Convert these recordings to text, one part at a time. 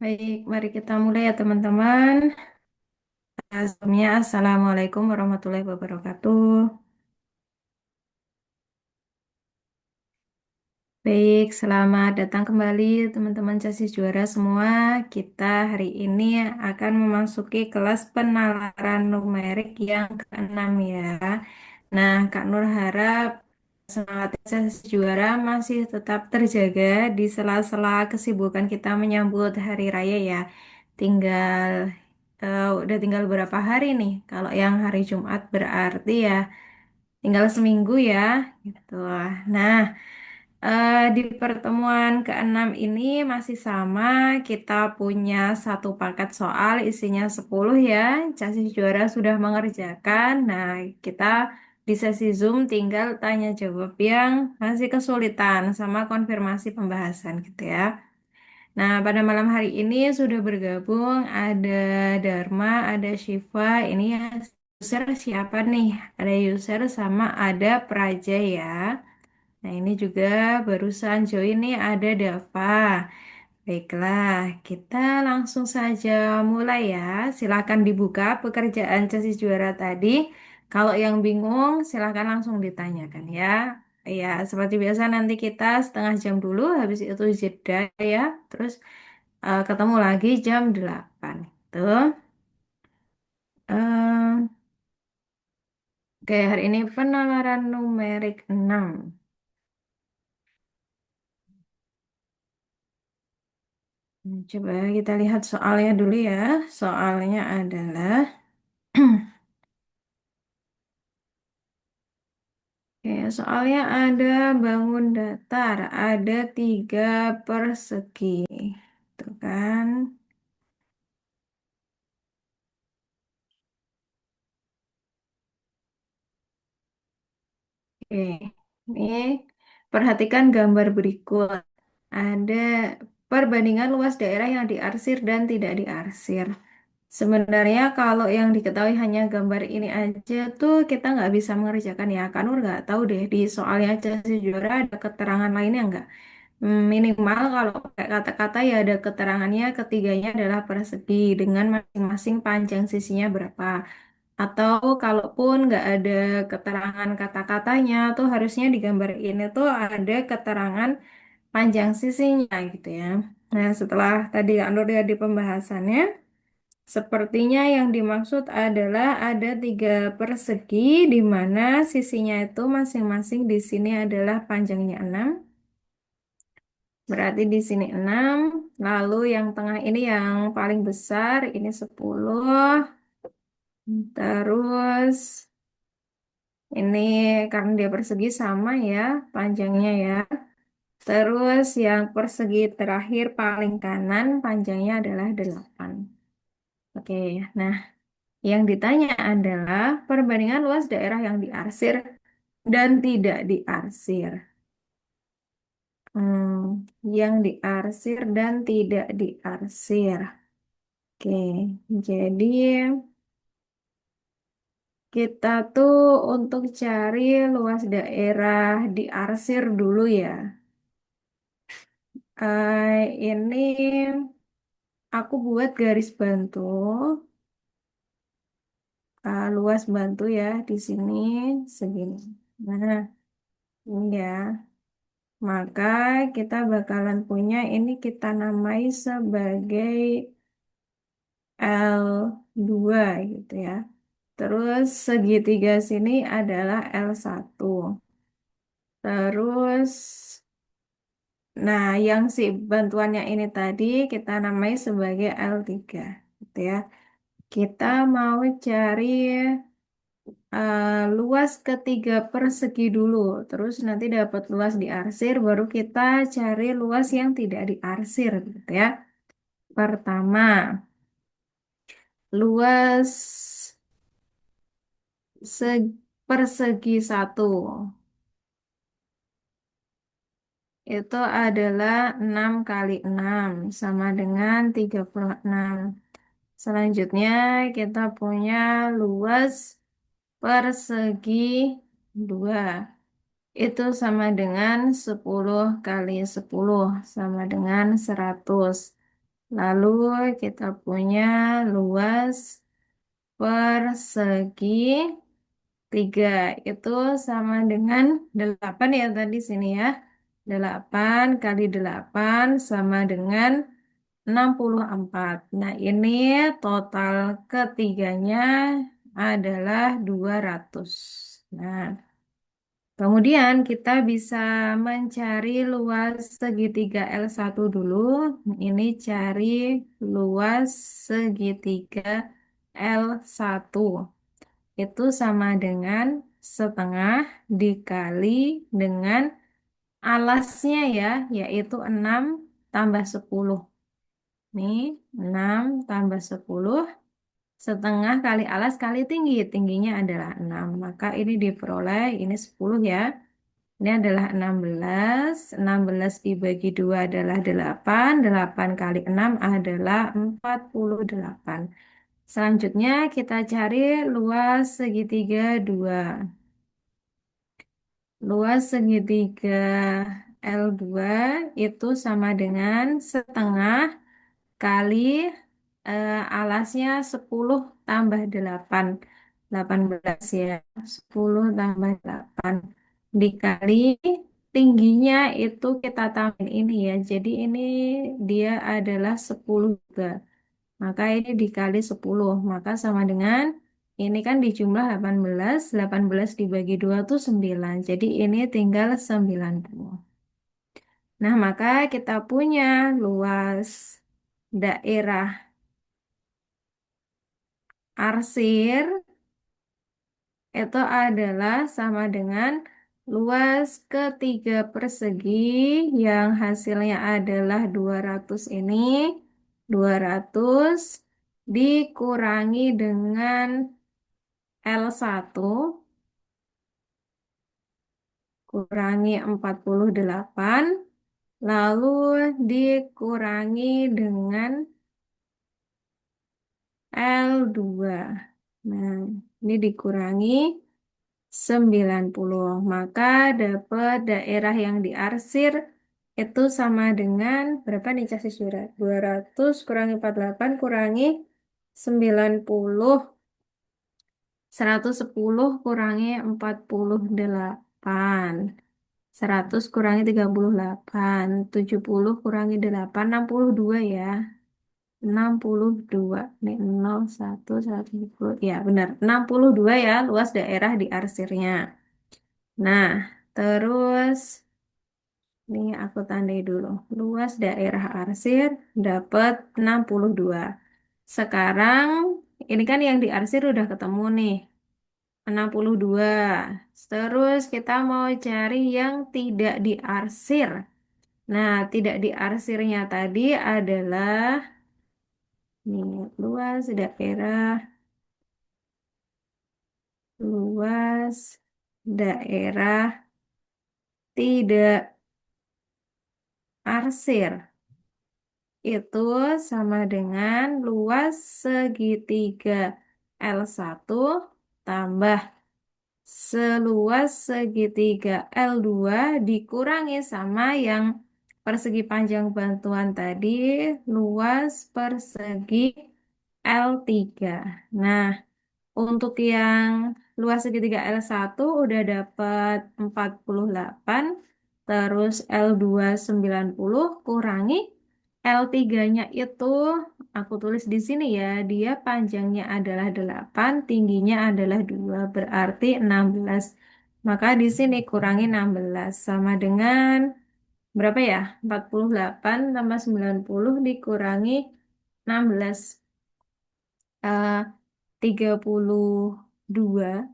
Baik, mari kita mulai ya teman-teman. Sebelumnya, Assalamualaikum warahmatullahi wabarakatuh. Baik, selamat datang kembali teman-teman CASIS juara semua. Kita hari ini akan memasuki kelas penalaran numerik yang keenam ya. Nah, Kak Nur harap semangat CASIS juara masih tetap terjaga di sela-sela kesibukan kita menyambut hari raya ya. Tinggal udah tinggal berapa hari nih? Kalau yang hari Jumat berarti ya tinggal seminggu ya, gitu. Nah, di pertemuan keenam ini masih sama, kita punya satu paket soal isinya 10 ya. Casis juara sudah mengerjakan. Nah, kita di sesi Zoom tinggal tanya jawab yang masih kesulitan sama konfirmasi pembahasan gitu ya. Nah, pada malam hari ini sudah bergabung ada Dharma, ada Shiva. Ini ya user siapa nih? Ada user sama ada Praja ya. Nah, ini juga barusan join nih ada Dava. Baiklah, kita langsung saja mulai ya. Silakan dibuka pekerjaan CASIS juara tadi. Kalau yang bingung, silakan langsung ditanyakan ya. Ya, seperti biasa nanti kita setengah jam dulu, habis itu jeda ya. Terus ketemu lagi jam 8. Tuh. Eh, oke, hari ini penalaran numerik 6. Coba kita lihat soalnya dulu ya. Soalnya adalah, oke, soalnya ada bangun datar, ada tiga persegi. Tuh kan. Oke, ini perhatikan gambar berikut. Ada perbandingan luas daerah yang diarsir dan tidak diarsir. Sebenarnya kalau yang diketahui hanya gambar ini aja tuh kita nggak bisa mengerjakan ya. Kan nggak tahu deh di soalnya Chelsea juara ada keterangan lainnya nggak? Minimal kalau pakai kata-kata ya ada keterangannya ketiganya adalah persegi dengan masing-masing panjang sisinya berapa. Atau kalaupun nggak ada keterangan kata-katanya tuh harusnya di gambar ini tuh ada keterangan panjang sisinya gitu ya. Nah setelah tadi Kak Nur lihat di pembahasannya. Sepertinya yang dimaksud adalah ada tiga persegi di mana sisinya itu masing-masing di sini adalah panjangnya 6. Berarti di sini 6. Lalu yang tengah ini yang paling besar ini 10. Terus ini karena dia persegi sama ya panjangnya ya. Terus yang persegi terakhir paling kanan panjangnya adalah 8. Oke, nah yang ditanya adalah perbandingan luas daerah yang diarsir dan tidak diarsir. Yang diarsir dan tidak diarsir. Oke, jadi kita tuh untuk cari luas daerah diarsir dulu ya. Ini aku buat garis bantu, luas bantu ya di sini segini. Nah, ini ya. Maka kita bakalan punya ini kita namai sebagai L2 gitu ya. Terus segitiga sini adalah L1. Terus, nah yang si bantuannya ini tadi kita namai sebagai L3 gitu ya. Kita mau cari luas ketiga persegi dulu. Terus nanti dapat luas diarsir, baru kita cari luas yang tidak diarsir gitu ya. Pertama, luas persegi satu itu adalah 6 kali 6 sama dengan 36. Selanjutnya kita punya luas persegi 2. Itu sama dengan 10 kali 10 sama dengan 100. Lalu kita punya luas persegi 3 itu sama dengan 8 ya tadi sini ya. 8 kali 8 sama dengan 64. Nah, ini total ketiganya adalah 200. Nah, kemudian kita bisa mencari luas segitiga L1 dulu. Ini cari luas segitiga L1. Itu sama dengan setengah dikali dengan alasnya ya, yaitu 6 tambah 10. Nih, 6 tambah 10 setengah kali alas kali tinggi. Tingginya adalah 6. Maka ini diperoleh, ini 10 ya. Ini adalah 16. 16 dibagi 2 adalah 8. 8 kali 6 adalah 48. Selanjutnya kita cari luas segitiga 2. Luas segitiga L2 itu sama dengan setengah kali alasnya 10 tambah 8. 18 ya. 10 tambah 8. Dikali tingginya itu kita tambahin ini ya. Jadi ini dia adalah 10 juga. Maka ini dikali 10. Maka sama dengan ini kan dijumlah 18. 18 dibagi 2 itu 9. Jadi ini tinggal 90. Nah, maka kita punya luas daerah arsir itu adalah sama dengan luas ketiga persegi yang hasilnya adalah 200 ini. 200 dikurangi dengan L1 kurangi 48 lalu dikurangi dengan L2. Nah, ini dikurangi 90. Maka dapat daerah yang diarsir itu sama dengan berapa nih Casis surat? 200 kurangi 48 kurangi 90. 110 kurangi 48. 100 kurangi 38. 70 kurangi 8. 62 ya. 62. Nih 0, 1, 110. Ya benar. 62 ya luas daerah diarsirnya. Nah, terus nih aku tandai dulu. Luas daerah arsir dapat 62. Sekarang ini kan yang diarsir udah ketemu nih. 62. Terus kita mau cari yang tidak diarsir. Nah, tidak diarsirnya tadi adalah nih, luas daerah tidak arsir itu sama dengan luas segitiga L1 tambah seluas segitiga L2 dikurangi sama yang persegi panjang bantuan tadi, luas persegi L3. Nah, untuk yang luas segitiga L1 udah dapat 48, terus L2 90 kurangi L3-nya itu aku tulis di sini ya, dia panjangnya adalah 8, tingginya adalah 2, berarti 16. Maka di sini kurangi 16 sama dengan berapa ya? 48 tambah 90 dikurangi 16. Eh, 32.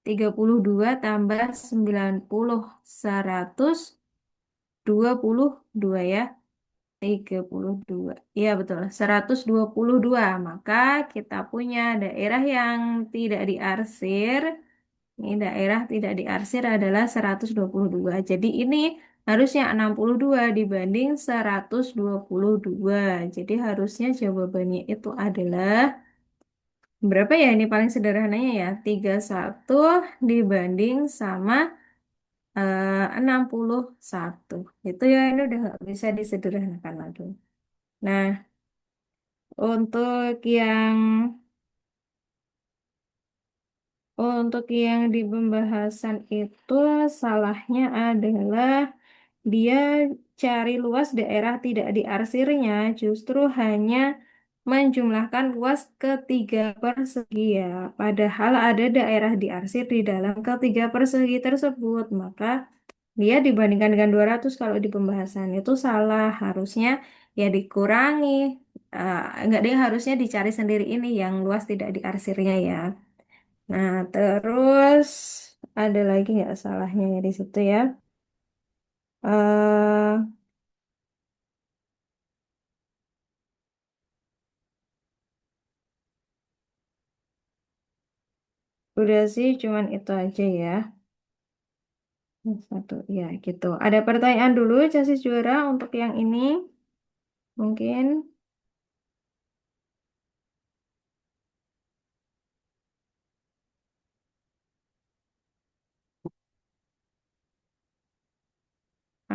32 tambah 90 122 ya. 32. Iya betul, 122. Maka kita punya daerah yang tidak diarsir. Ini daerah tidak diarsir adalah 122. Jadi ini harusnya 62 dibanding 122. Jadi harusnya jawabannya itu adalah berapa ya ini paling sederhananya ya? 31 dibanding sama 61. Itu ya ini udah nggak bisa disederhanakan lagi. Nah, untuk yang di pembahasan itu salahnya adalah dia cari luas daerah tidak diarsirnya justru hanya menjumlahkan luas ketiga persegi ya. Padahal ada daerah diarsir di dalam ketiga persegi tersebut. Maka dia dibandingkan dengan 200 kalau di pembahasan itu salah. Harusnya ya dikurangi. Enggak dia harusnya dicari sendiri ini yang luas tidak diarsirnya ya. Nah, terus ada lagi nggak salahnya ya di situ ya? eh Udah sih, cuman itu aja ya. Satu, ya gitu. Ada pertanyaan dulu, Casis juara untuk yang ini mungkin,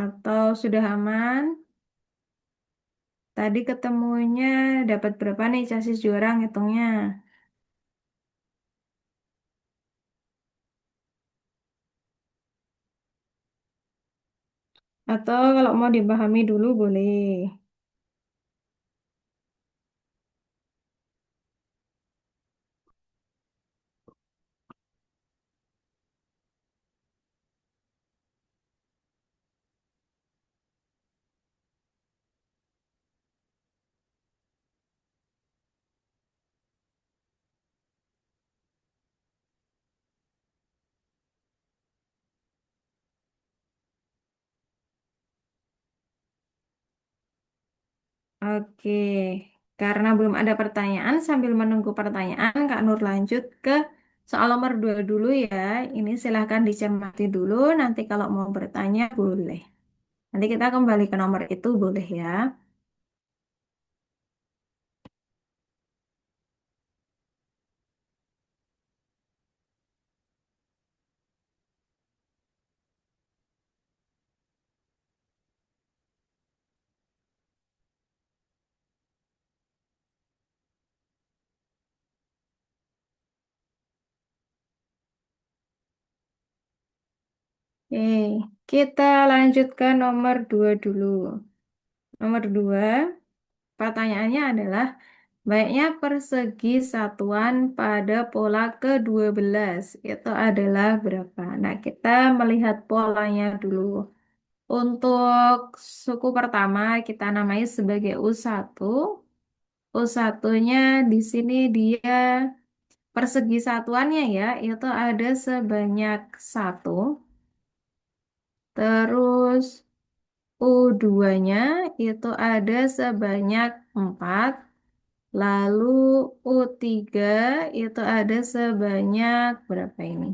atau sudah aman? Tadi ketemunya dapat berapa nih Casis juara ngitungnya? Atau kalau mau dipahami dulu boleh. Oke, karena belum ada pertanyaan, sambil menunggu pertanyaan, Kak Nur lanjut ke soal nomor 2 dulu ya. Ini silahkan dicermati dulu, nanti kalau mau bertanya boleh. Nanti kita kembali ke nomor itu boleh ya. Oke, kita lanjut ke nomor 2 dulu. Nomor 2, pertanyaannya adalah baiknya persegi satuan pada pola ke-12 itu adalah berapa? Nah, kita melihat polanya dulu. Untuk suku pertama kita namai sebagai U1. U1-nya di sini dia persegi satuannya ya, itu ada sebanyak satu. Terus U2-nya itu ada sebanyak 4. Lalu U3 itu ada sebanyak berapa ini?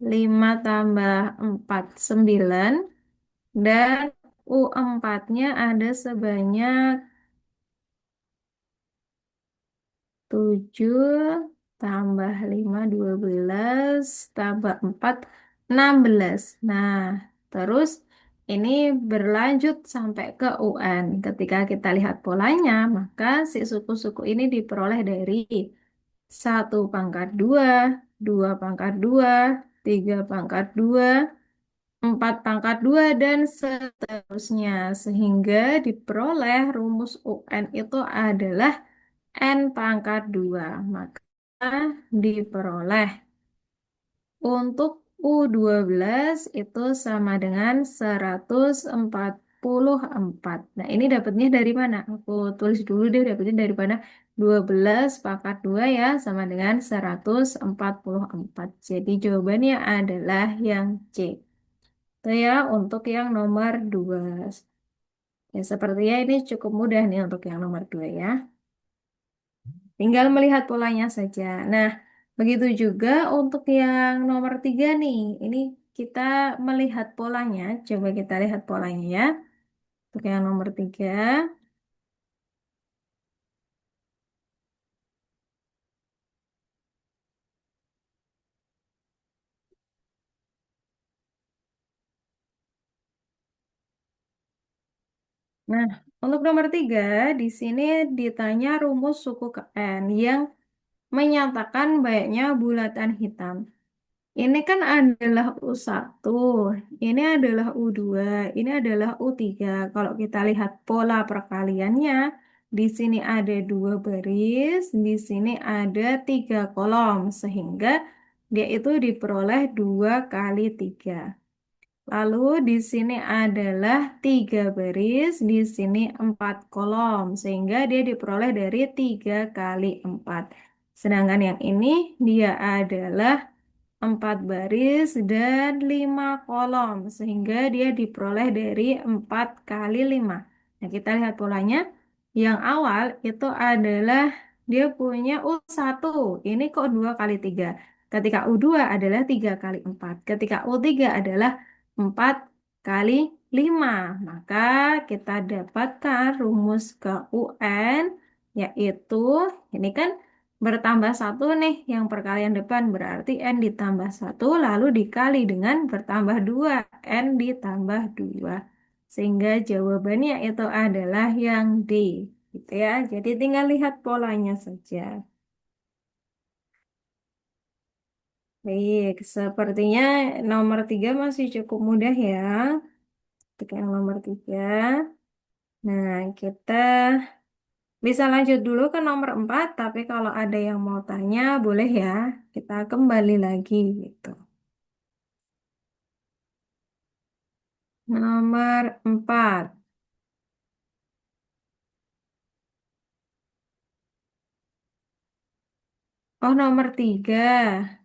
5 tambah 4 9. Dan U4-nya ada sebanyak 7 tambah 5 12 tambah 4 16. Nah, terus ini berlanjut sampai ke UN. Ketika kita lihat polanya, maka si suku-suku ini diperoleh dari 1 pangkat 2, 2 pangkat 2, 3 pangkat 2, 4 pangkat 2, dan seterusnya. Sehingga diperoleh rumus UN itu adalah N pangkat 2. Maka diperoleh untuk U12 itu sama dengan 144. Nah, ini dapatnya dari mana? Aku tulis dulu deh dapatnya dari mana. 12 pangkat 2 ya sama dengan 144. Jadi jawabannya adalah yang C. Itu ya untuk yang nomor 2. Ya, sepertinya ini cukup mudah nih untuk yang nomor 2 ya. Tinggal melihat polanya saja. Nah, begitu juga untuk yang nomor 3 nih. Ini kita melihat polanya. Coba kita lihat polanya ya. Untuk yang nomor 3. Nah, untuk nomor tiga, di sini ditanya rumus suku ke N yang menyatakan banyaknya bulatan hitam. Ini kan adalah U1, ini adalah U2, ini adalah U3. Kalau kita lihat pola perkaliannya, di sini ada dua baris, di sini ada tiga kolom, sehingga dia itu diperoleh 2 kali 3. Lalu di sini adalah tiga baris, di sini 4 kolom, sehingga dia diperoleh dari 3 kali 4. Sedangkan yang ini dia adalah 4 baris dan 5 kolom, sehingga dia diperoleh dari 4 kali 5. Nah, kita lihat polanya. Yang awal itu adalah dia punya U1. Ini kok 2 kali 3. Ketika U2 adalah 3 kali 4. Ketika U3 adalah 4 kali 5. Maka kita dapatkan rumus ke UN, yaitu ini kan bertambah satu nih, yang perkalian depan berarti N ditambah satu, lalu dikali dengan bertambah dua, N ditambah dua. Sehingga jawabannya itu adalah yang D. Gitu ya. Jadi tinggal lihat polanya saja. Baik, sepertinya nomor tiga masih cukup mudah ya. Untuk yang nomor tiga. Nah, kita bisa lanjut dulu ke nomor 4, tapi kalau ada yang mau tanya, boleh ya. Kita kembali lagi gitu. Nomor 4. Oh, nomor 3.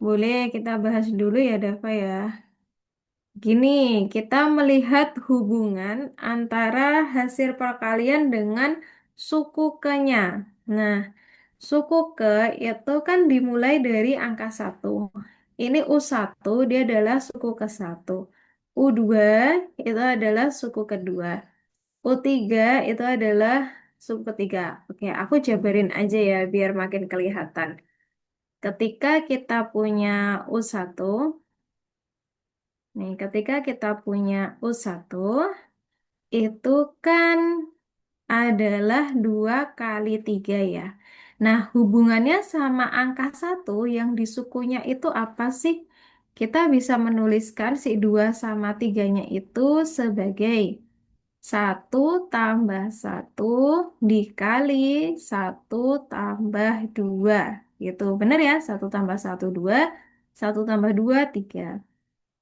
Boleh kita bahas dulu ya, Dava ya. Gini, kita melihat hubungan antara hasil perkalian dengan suku ke-nya. Nah, suku ke itu kan dimulai dari angka satu. Ini U1, dia adalah suku ke-1. U2 itu adalah suku kedua. U3 itu adalah suku ketiga. Oke, aku jabarin aja ya biar makin kelihatan. Ketika kita punya U1, nih ketika kita punya U1, itu kan adalah 2 kali 3 ya. Nah, hubungannya sama angka satu yang di sukunya itu apa sih? Kita bisa menuliskan si 2 sama 3-nya itu sebagai satu tambah satu dikali satu tambah dua. Gitu, bener ya? Satu tambah satu, dua. Satu tambah dua, tiga.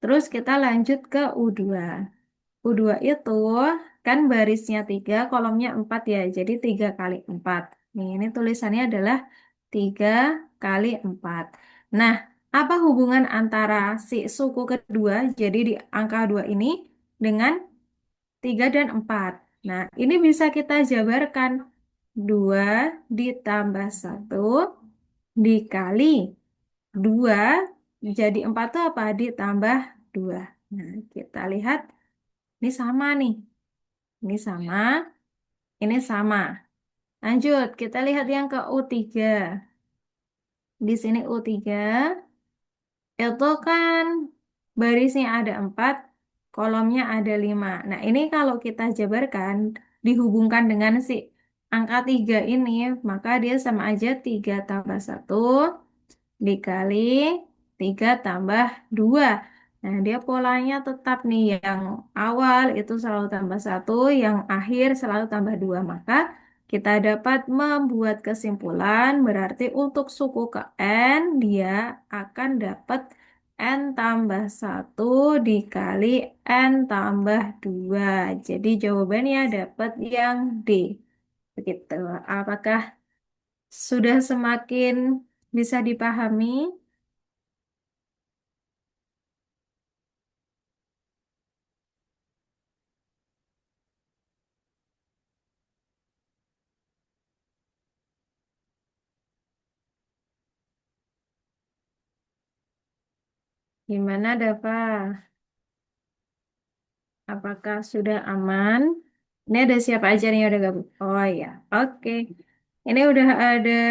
Terus kita lanjut ke U2. U2 itu kan barisnya 3, kolomnya 4 ya. Jadi 3 kali 4. Nih, ini tulisannya adalah 3 kali 4. Nah, apa hubungan antara si suku kedua, jadi di angka 2 ini, dengan 3 dan 4? Nah, ini bisa kita jabarkan. 2 ditambah satu dikali 2 jadi 4 itu apa? Ditambah 2. Nah, kita lihat ini sama nih. Ini sama, ini sama. Lanjut, kita lihat yang ke U3. Di sini U3 itu kan barisnya ada 4, kolomnya ada 5. Nah, ini kalau kita jabarkan, dihubungkan dengan si angka 3 ini, maka dia sama aja 3 tambah satu dikali 3 tambah 2. Nah, dia polanya tetap nih, yang awal itu selalu tambah satu, yang akhir selalu tambah 2. Maka kita dapat membuat kesimpulan berarti untuk suku ke N, dia akan dapat N tambah satu dikali N tambah 2. Jadi jawabannya dapat yang D. Begitu. Apakah sudah semakin bisa dipahami? Gimana, Dava? Apakah sudah aman? Ini ada siapa aja nih yang udah gabung? Oh ya, oke. Ini udah ada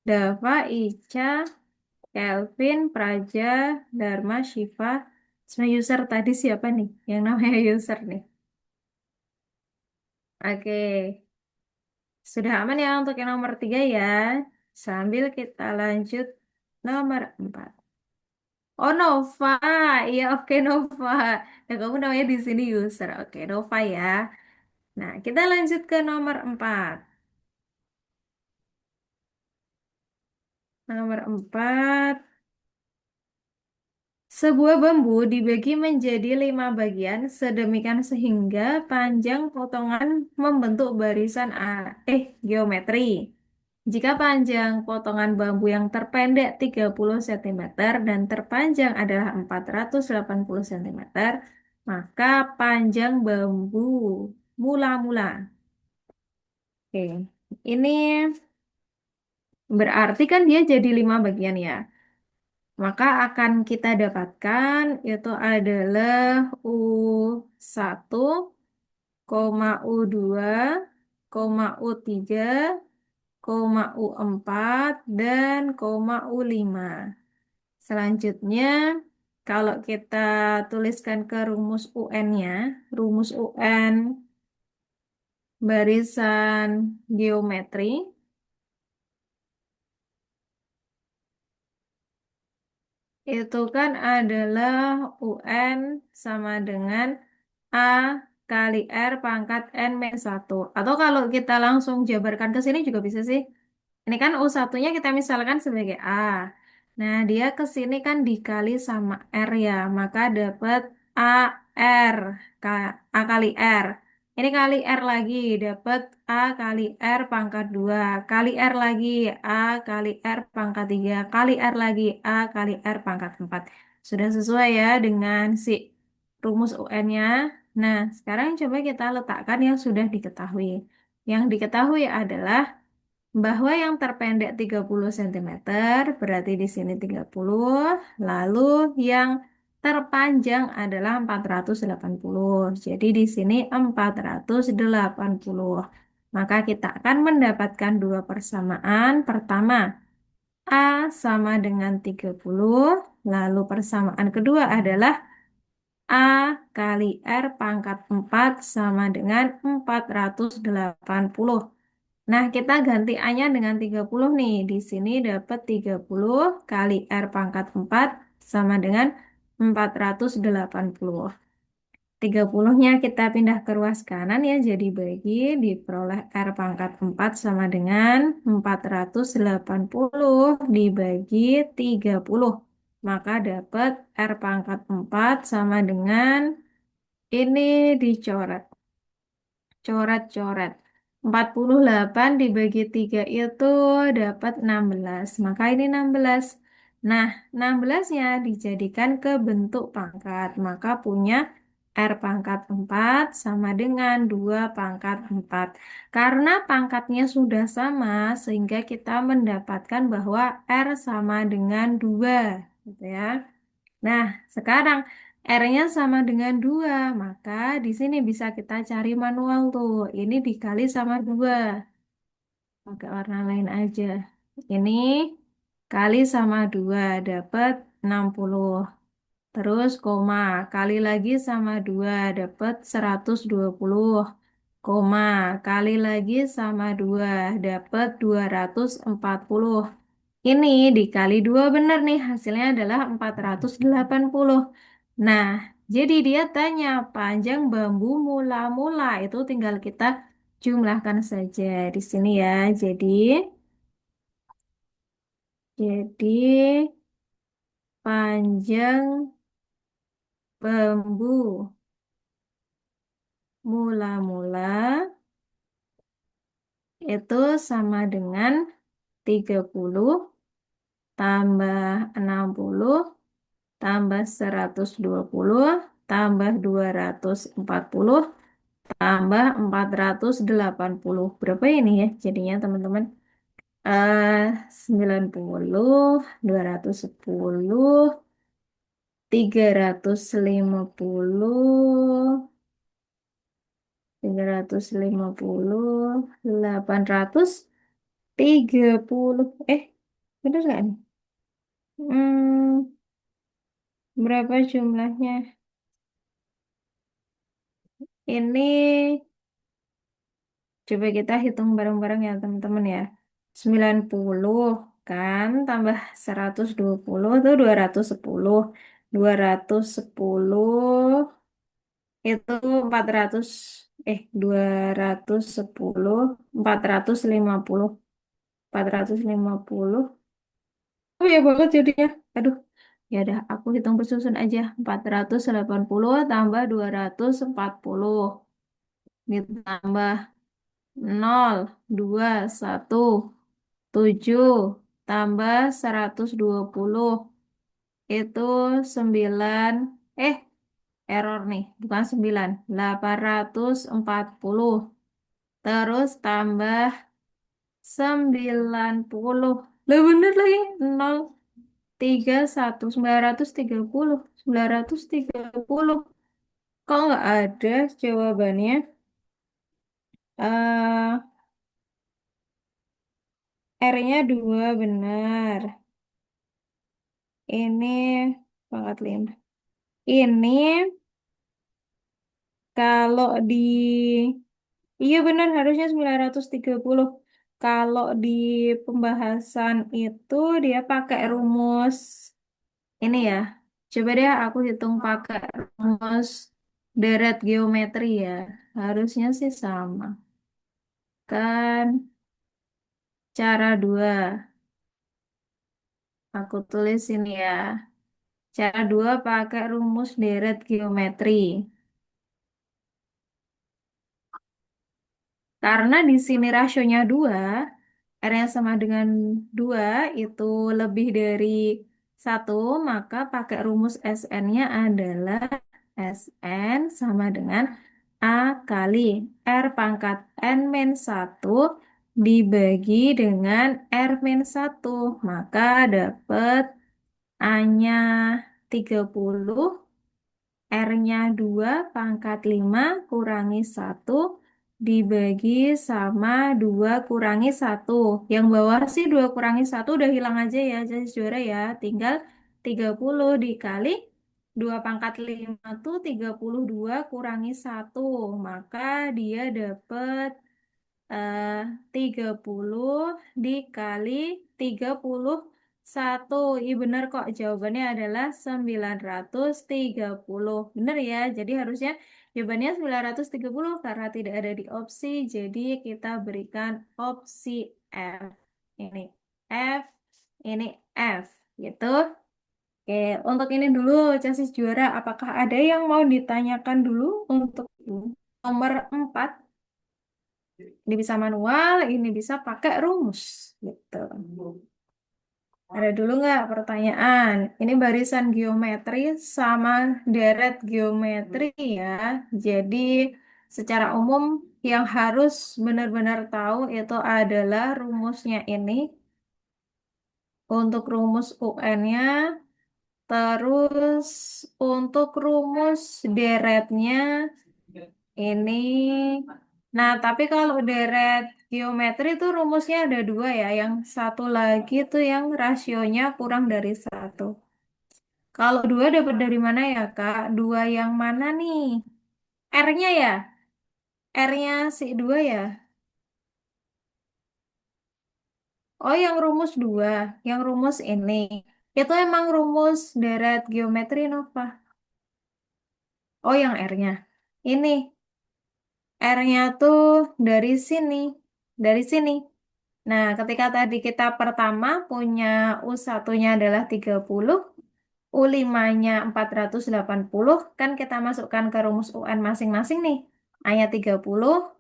Dava, Ica, Kelvin, Praja, Dharma, Shiva. Semua user tadi siapa nih? Yang namanya user nih. Oke, sudah aman ya untuk yang nomor 3 ya. Sambil kita lanjut nomor 4. Oh, Nova. Iya, oke Nova. Nah, kamu namanya di sini user. Oke, Nova ya. Nah, kita lanjut ke nomor 4. Nomor 4. Sebuah bambu dibagi menjadi 5 bagian sedemikian sehingga panjang potongan membentuk barisan geometri. Jika panjang potongan bambu yang terpendek 30 cm dan terpanjang adalah 480 cm, maka panjang bambu mula-mula. Oke, ini berarti kan dia jadi 5 bagian ya. Maka akan kita dapatkan itu adalah U1, U2, U3, U4, dan U5. Selanjutnya, kalau kita tuliskan ke rumus UN-nya, rumus UN barisan geometri, itu kan adalah UN sama dengan A kali R pangkat N min 1. Atau kalau kita langsung jabarkan ke sini juga bisa sih. Ini kan U1-nya kita misalkan sebagai A. Nah, dia ke sini kan dikali sama R ya. Maka dapat AR. A kali R. Ini kali R lagi. Dapat A kali R pangkat 2. Kali R lagi. A kali R pangkat 3. Kali R lagi. A kali R pangkat 4. Sudah sesuai ya dengan si rumus UN-nya. Nah, sekarang coba kita letakkan yang sudah diketahui. Yang diketahui adalah bahwa yang terpendek 30 cm berarti di sini 30, lalu yang terpanjang adalah 480. Jadi di sini 480. Maka kita akan mendapatkan dua persamaan. Pertama, A sama dengan 30, lalu persamaan kedua adalah A kali R pangkat 4 sama dengan 480. Nah, kita ganti A-nya dengan 30 nih. Di sini dapat 30 kali R pangkat 4 sama dengan 480. 30-nya kita pindah ke ruas kanan ya, jadi bagi diperoleh R pangkat 4 sama dengan 480 dibagi 30. Maka dapat R pangkat 4 sama dengan ini dicoret. Coret-coret. 48 dibagi 3 itu dapat 16. Maka ini 16. Nah, 16-nya dijadikan ke bentuk pangkat. Maka punya R pangkat 4 sama dengan 2 pangkat 4. Karena pangkatnya sudah sama, sehingga kita mendapatkan bahwa R sama dengan 2. Gitu ya. Nah, sekarang R-nya sama dengan 2, maka di sini bisa kita cari manual tuh. Ini dikali sama 2, pakai warna lain aja. Ini kali sama 2 dapat 60. Terus koma, kali lagi sama 2 dapat 120. Koma, kali lagi sama 2 dapat 240. Ini dikali 2 benar nih, hasilnya adalah 480. Nah, jadi dia tanya panjang bambu mula-mula itu tinggal kita jumlahkan saja di sini ya. Jadi panjang bambu mula-mula itu sama dengan 30 tambah 60 tambah 120 tambah 240 tambah 480. Berapa ini ya jadinya teman-teman? Eh 90, 210, 350, 350, 830. Bener nggak nih? Hmm, berapa jumlahnya? Ini Coba kita hitung bareng-bareng ya teman-teman ya. 90 kan tambah 120 itu 210. 210 itu 400 210 450 450. Oh ya banget jadinya. Aduh. Ya udah, aku hitung bersusun aja. 480 tambah 240 ditambah 0, 2, 1, 7 tambah 120 itu 9, eh error nih, bukan 9, 840 terus tambah 90. Lah bener lagi, 0, 31, 930, 930. Kok nggak ada jawabannya? eh R-nya 2 benar. Ini pangkat 5. Ini kalau di... Iya benar, harusnya 930. Kalau di pembahasan itu dia pakai rumus ini ya. Coba deh aku hitung pakai rumus deret geometri ya. Harusnya sih sama. Kan cara 2. Aku tulis ini ya. Cara 2 pakai rumus deret geometri. Karena di sini rasionya 2, R yang sama dengan 2 itu lebih dari 1, maka pakai rumus Sn-nya adalah Sn sama dengan A kali R pangkat N min 1 dibagi dengan R min 1. Maka dapat A-nya 30, R-nya 2 pangkat 5 kurangi 1 dibagi sama 2 kurangi 1. Yang bawah sih 2 kurangi 1 udah hilang aja ya, jadi juara ya. Tinggal 30 dikali 2 pangkat 5 tuh 32 kurangi 1. Maka dia dapat eh, 30 dikali 31. Iya benar kok, jawabannya adalah 930. Benar ya, jadi harusnya jawabannya 930 karena tidak ada di opsi. Jadi kita berikan opsi F. Ini F, ini F. Gitu. Oke, untuk ini dulu chassis juara. Apakah ada yang mau ditanyakan dulu untuk nomor 4? Ini bisa manual, ini bisa pakai rumus. Gitu. Ada dulu nggak pertanyaan? Ini barisan geometri sama deret geometri ya. Jadi secara umum yang harus benar-benar tahu itu adalah rumusnya ini. Untuk rumus UN-nya, terus untuk rumus deretnya ini. Nah, tapi kalau deret geometri itu rumusnya ada 2 ya. Yang satu lagi tuh yang rasionya kurang dari 1. Kalau 2 dapat dari mana ya, Kak? 2 yang mana nih? R-nya ya? R-nya si 2 ya? Oh, yang rumus 2. Yang rumus ini. Itu emang rumus deret geometri, Nova. Oh, yang R-nya. Ini. R-nya tuh dari sini. Dari sini. Nah, ketika tadi kita pertama punya U1-nya adalah 30, U5-nya 480, kan kita masukkan ke rumus UN masing-masing nih. A-nya 30,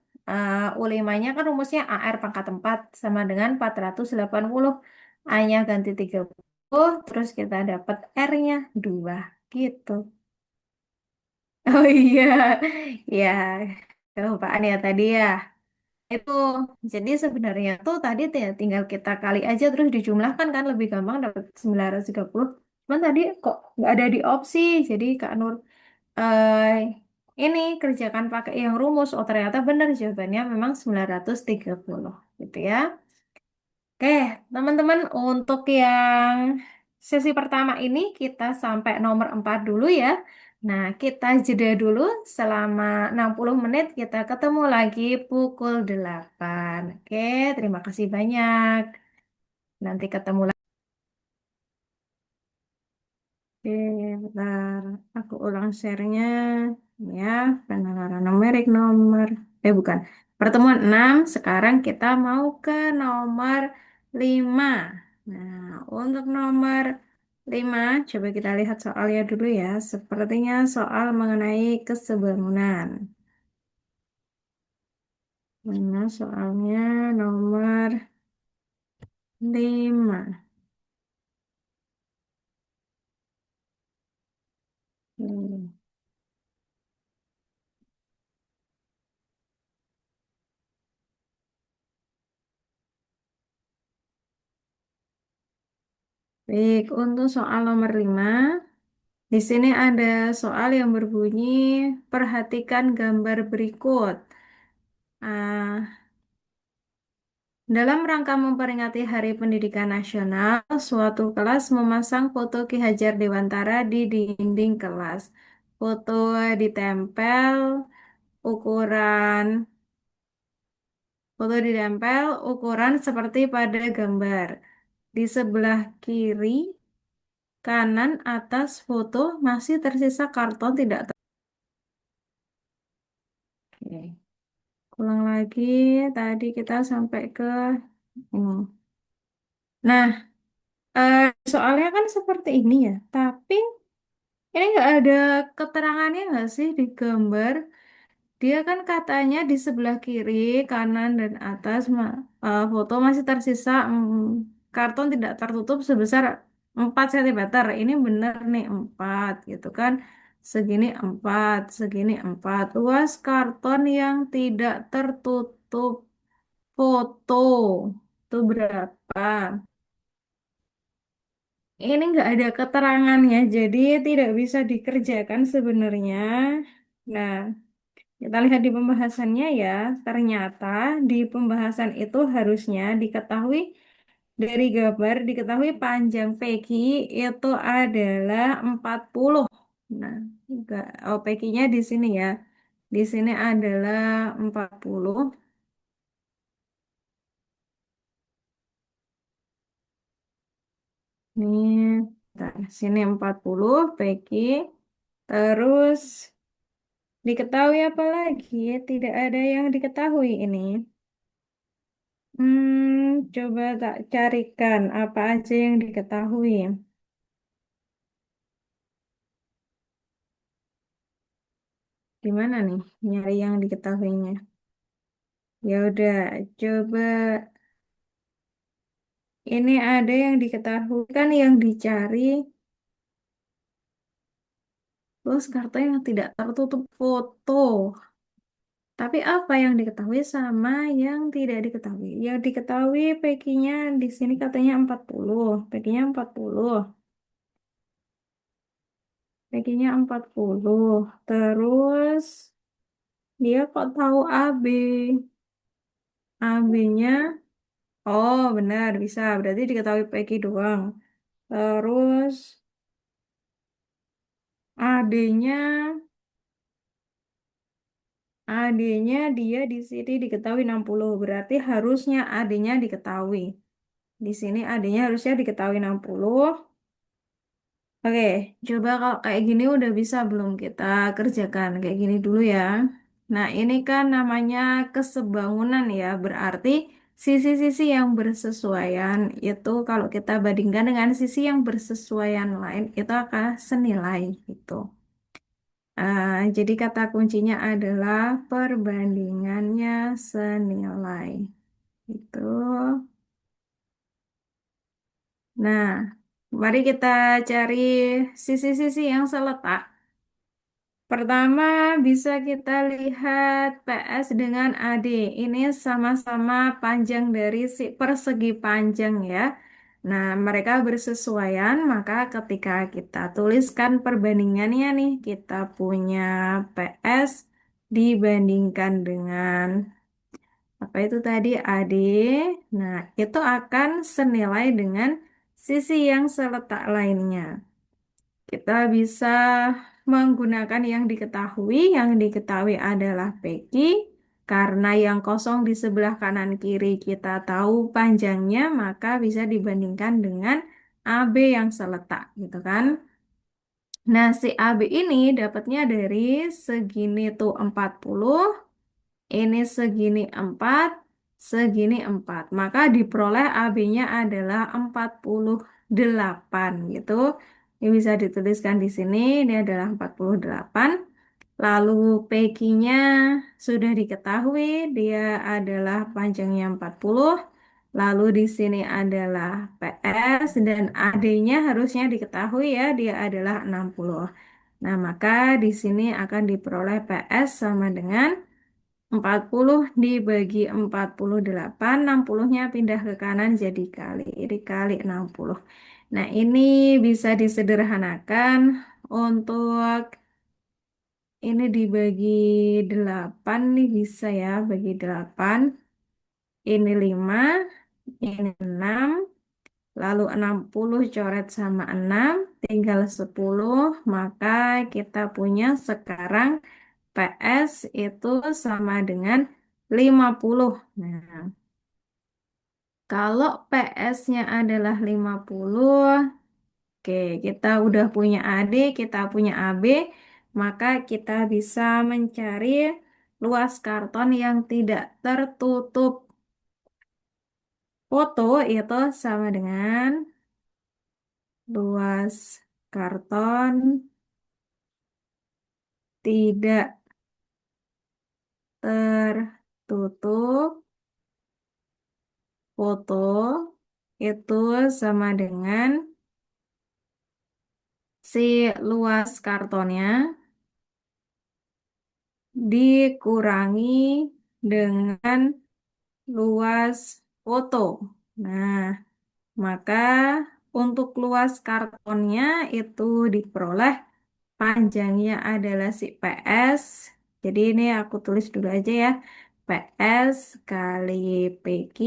U5-nya kan rumusnya AR pangkat 4 sama dengan 480. A-nya ganti 30, terus kita dapat R-nya 2. Gitu. Oh iya, ya kelupaan ya tadi ya. Itu jadi sebenarnya tuh tadi tinggal kita kali aja terus dijumlahkan kan lebih gampang dapat 930. Cuman tadi kok nggak ada di opsi. Jadi Kak Nur eh ini kerjakan pakai yang rumus. Oh ternyata benar jawabannya memang 930 gitu ya. Oke, teman-teman untuk yang sesi pertama ini kita sampai nomor 4 dulu ya. Nah, kita jeda dulu selama 60 menit. Kita ketemu lagi pukul 8. Oke, terima kasih banyak. Nanti ketemu lagi. Oke, bentar. Aku ulang share-nya. Ya, penalaran numerik nomor. Bukan. Pertemuan 6. Sekarang kita mau ke nomor 5. Nah, untuk nomor 5, coba kita lihat soalnya dulu ya. Sepertinya soal mengenai kesebangunan. Mana soalnya nomor 5. Hmm. Baik, untuk soal nomor 5. Di sini ada soal yang berbunyi, perhatikan gambar berikut. Ah, dalam rangka memperingati Hari Pendidikan Nasional, suatu kelas memasang foto Ki Hajar Dewantara di dinding kelas. Foto ditempel, ukuran ukuran seperti pada gambar. Di sebelah kiri, kanan, atas foto masih tersisa karton tidak Oke. Ulang lagi, tadi kita sampai ke ini. Nah, soalnya kan seperti ini ya, tapi ini nggak ada keterangannya nggak sih di gambar? Dia kan katanya di sebelah kiri, kanan, dan atas foto masih tersisa karton tidak tertutup sebesar 4 cm. Ini bener nih 4 gitu kan. Segini 4, segini 4. Luas karton yang tidak tertutup foto itu berapa? Ini nggak ada keterangannya, jadi tidak bisa dikerjakan sebenarnya. Nah, kita lihat di pembahasannya ya. Ternyata di pembahasan itu harusnya diketahui dari gambar, diketahui panjang PQ itu adalah 40. Nah, enggak, oh PQ-nya di sini ya. Di sini adalah 40. Ini, bentar, sini 40 PQ. Terus diketahui apa lagi? Tidak ada yang diketahui ini. Coba tak carikan apa aja yang diketahui. Gimana nih nyari yang diketahuinya? Ya udah, coba ini ada yang diketahui kan yang dicari terus kartu yang tidak tertutup foto. Tapi apa yang diketahui sama yang tidak diketahui? Yang diketahui PQ-nya di sini katanya 40. PQ-nya 40. PQ-nya 40. Terus dia kok tahu AB? AB-nya, oh benar bisa. Berarti diketahui PQ doang. Terus AD-nya, AD-nya dia di sini diketahui 60. Berarti harusnya AD-nya diketahui. Di sini AD-nya harusnya diketahui 60. Oke, coba kalau kayak gini udah bisa belum kita kerjakan kayak gini dulu ya. Nah, ini kan namanya kesebangunan ya, berarti sisi-sisi yang bersesuaian itu kalau kita bandingkan dengan sisi yang bersesuaian lain itu akan senilai gitu. Jadi kata kuncinya adalah perbandingannya senilai. Itu. Nah, mari kita cari sisi-sisi yang seletak. Pertama, bisa kita lihat PS dengan AD. Ini sama-sama panjang dari si persegi panjang ya. Nah, mereka bersesuaian, maka ketika kita tuliskan perbandingannya nih, kita punya PS dibandingkan dengan apa itu tadi AD. Nah, itu akan senilai dengan sisi yang seletak lainnya. Kita bisa menggunakan yang diketahui adalah PQ, karena yang kosong di sebelah kanan kiri kita tahu panjangnya, maka bisa dibandingkan dengan AB yang seletak, gitu kan? Nah, si AB ini dapatnya dari segini tuh 40, ini segini 4. Maka diperoleh AB-nya adalah 48 gitu. Ini bisa dituliskan di sini, ini adalah 48. Lalu PQ-nya sudah diketahui, dia adalah panjangnya 40. Lalu di sini adalah PS dan AD-nya harusnya diketahui ya, dia adalah 60. Nah, maka di sini akan diperoleh PS sama dengan 40 dibagi 48, 60-nya pindah ke kanan jadi dikali 60. Nah, ini bisa disederhanakan untuk ini dibagi 8 nih bisa ya, bagi 8. Ini 5, ini 6, lalu 60 coret sama 6, tinggal 10, maka kita punya sekarang PS itu sama dengan 50. Nah, kalau PS-nya adalah 50, oke, kita udah punya AD, kita punya AB, maka kita bisa mencari luas karton yang tidak tertutup foto itu sama dengan luas karton tidak tertutup foto itu sama dengan si luas kartonnya dikurangi dengan luas foto. Nah, maka untuk luas kartonnya itu diperoleh panjangnya adalah si PS. Jadi ini aku tulis dulu aja ya. PS kali PQ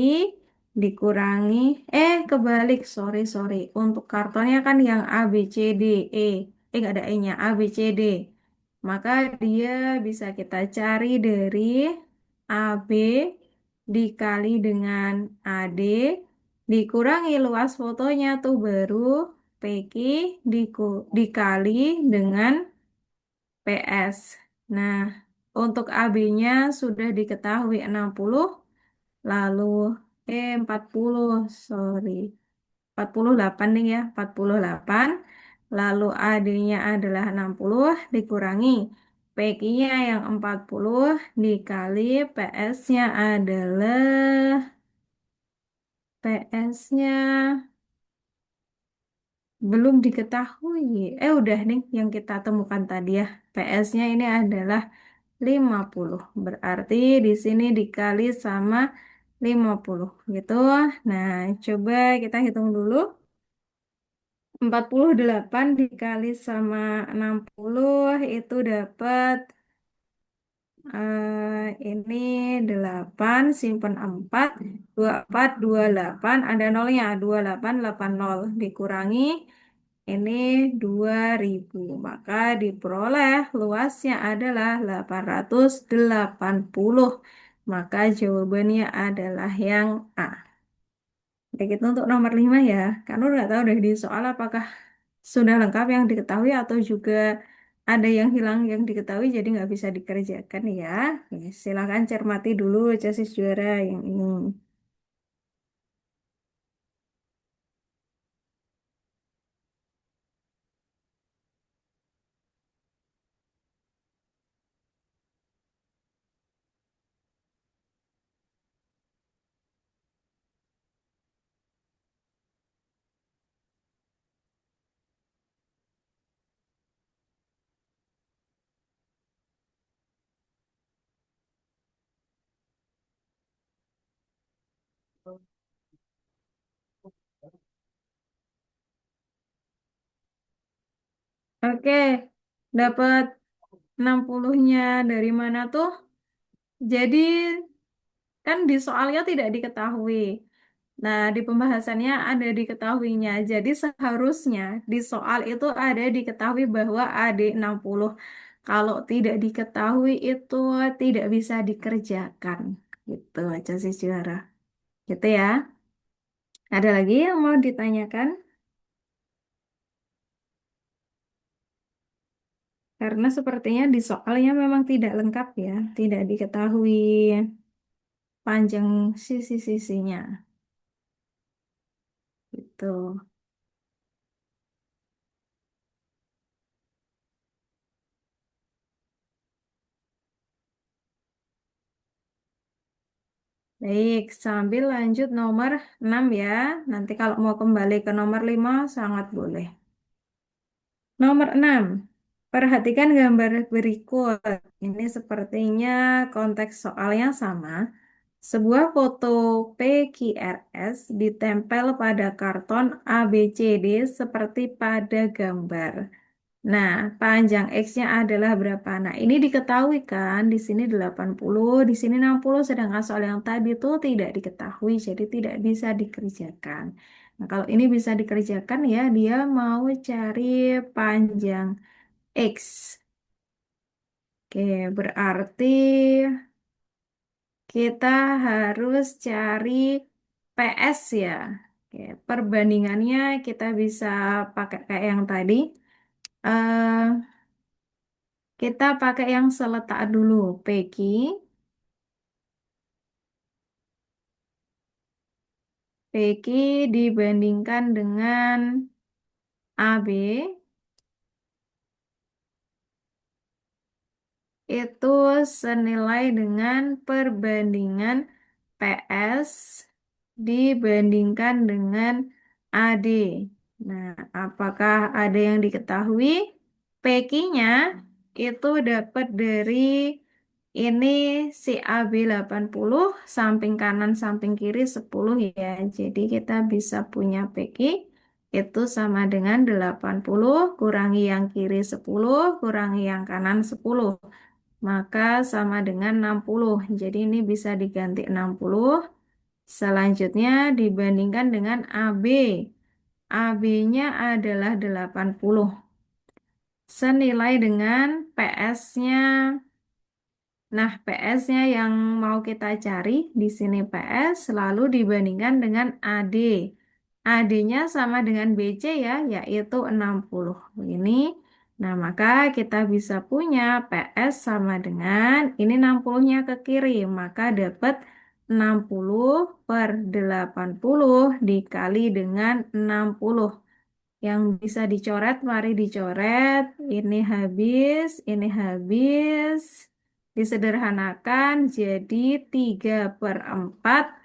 dikurangi, kebalik, sorry. Untuk kartonnya kan yang A, B, C, D, E. Nggak ada E-nya, A, B, C, D. Maka dia bisa kita cari dari AB dikali dengan AD dikurangi luas fotonya tuh baru PQ dikali dengan PS. Nah, untuk AB-nya sudah diketahui 60, lalu 40, sorry. 48 nih ya, 48. Lalu AD-nya adalah 60 dikurangi PQ-nya yang 40 dikali PS-nya adalah PS-nya belum diketahui. Udah nih yang kita temukan tadi ya. PS-nya ini adalah 50. Berarti di sini dikali sama 50 gitu. Nah, coba kita hitung dulu. 48 dikali sama 60 itu dapat ini 8 simpan 4 24 28 ada nolnya 2880 dikurangi ini 2000, maka diperoleh luasnya adalah 880, maka jawabannya adalah yang A. Baik, itu untuk nomor 5 ya. Karena udah tahu dari di soal apakah sudah lengkap yang diketahui atau juga ada yang hilang yang diketahui jadi nggak bisa dikerjakan ya. Oke, silakan cermati dulu chassis juara yang ini. Oke, dapat 60-nya dari mana tuh? Jadi kan di soalnya tidak diketahui. Nah, di pembahasannya ada diketahuinya. Jadi seharusnya di soal itu ada diketahui bahwa AD 60. Kalau tidak diketahui itu tidak bisa dikerjakan. Gitu aja sih juara. Gitu ya. Ada lagi yang mau ditanyakan? Karena sepertinya di soalnya memang tidak lengkap ya. Tidak diketahui panjang sisi-sisinya. Gitu. Baik, sambil lanjut nomor 6 ya. Nanti kalau mau kembali ke nomor 5 sangat boleh. Nomor 6, perhatikan gambar berikut. Ini sepertinya konteks soalnya sama. Sebuah foto PQRS ditempel pada karton ABCD seperti pada gambar. Nah, panjang X-nya adalah berapa? Nah, ini diketahui kan, di sini 80, di sini 60, sedangkan soal yang tadi itu tidak diketahui, jadi tidak bisa dikerjakan. Nah, kalau ini bisa dikerjakan ya, dia mau cari panjang X. Oke, berarti kita harus cari PS ya. Oke, perbandingannya kita bisa pakai kayak yang tadi. Eh, Kita pakai yang seletak dulu, PQ. PQ dibandingkan dengan AB itu senilai dengan perbandingan PS dibandingkan dengan AD. Nah, apakah ada yang diketahui? PQ-nya itu dapat dari ini si AB 80, samping kanan samping kiri 10 ya. Jadi kita bisa punya PQ itu sama dengan 80 kurangi yang kiri 10 kurangi yang kanan 10. Maka sama dengan 60. Jadi ini bisa diganti 60. Selanjutnya dibandingkan dengan AB. AB-nya adalah 80. Senilai dengan PS-nya. Nah, PS-nya yang mau kita cari di sini PS lalu dibandingkan dengan AD. AD-nya sama dengan BC ya, yaitu 60. Ini. Nah, maka kita bisa punya PS sama dengan ini 60-nya ke kiri, maka dapat 60 per 80 dikali dengan 60. Yang bisa dicoret, mari dicoret. Ini habis. Disederhanakan jadi 3/4.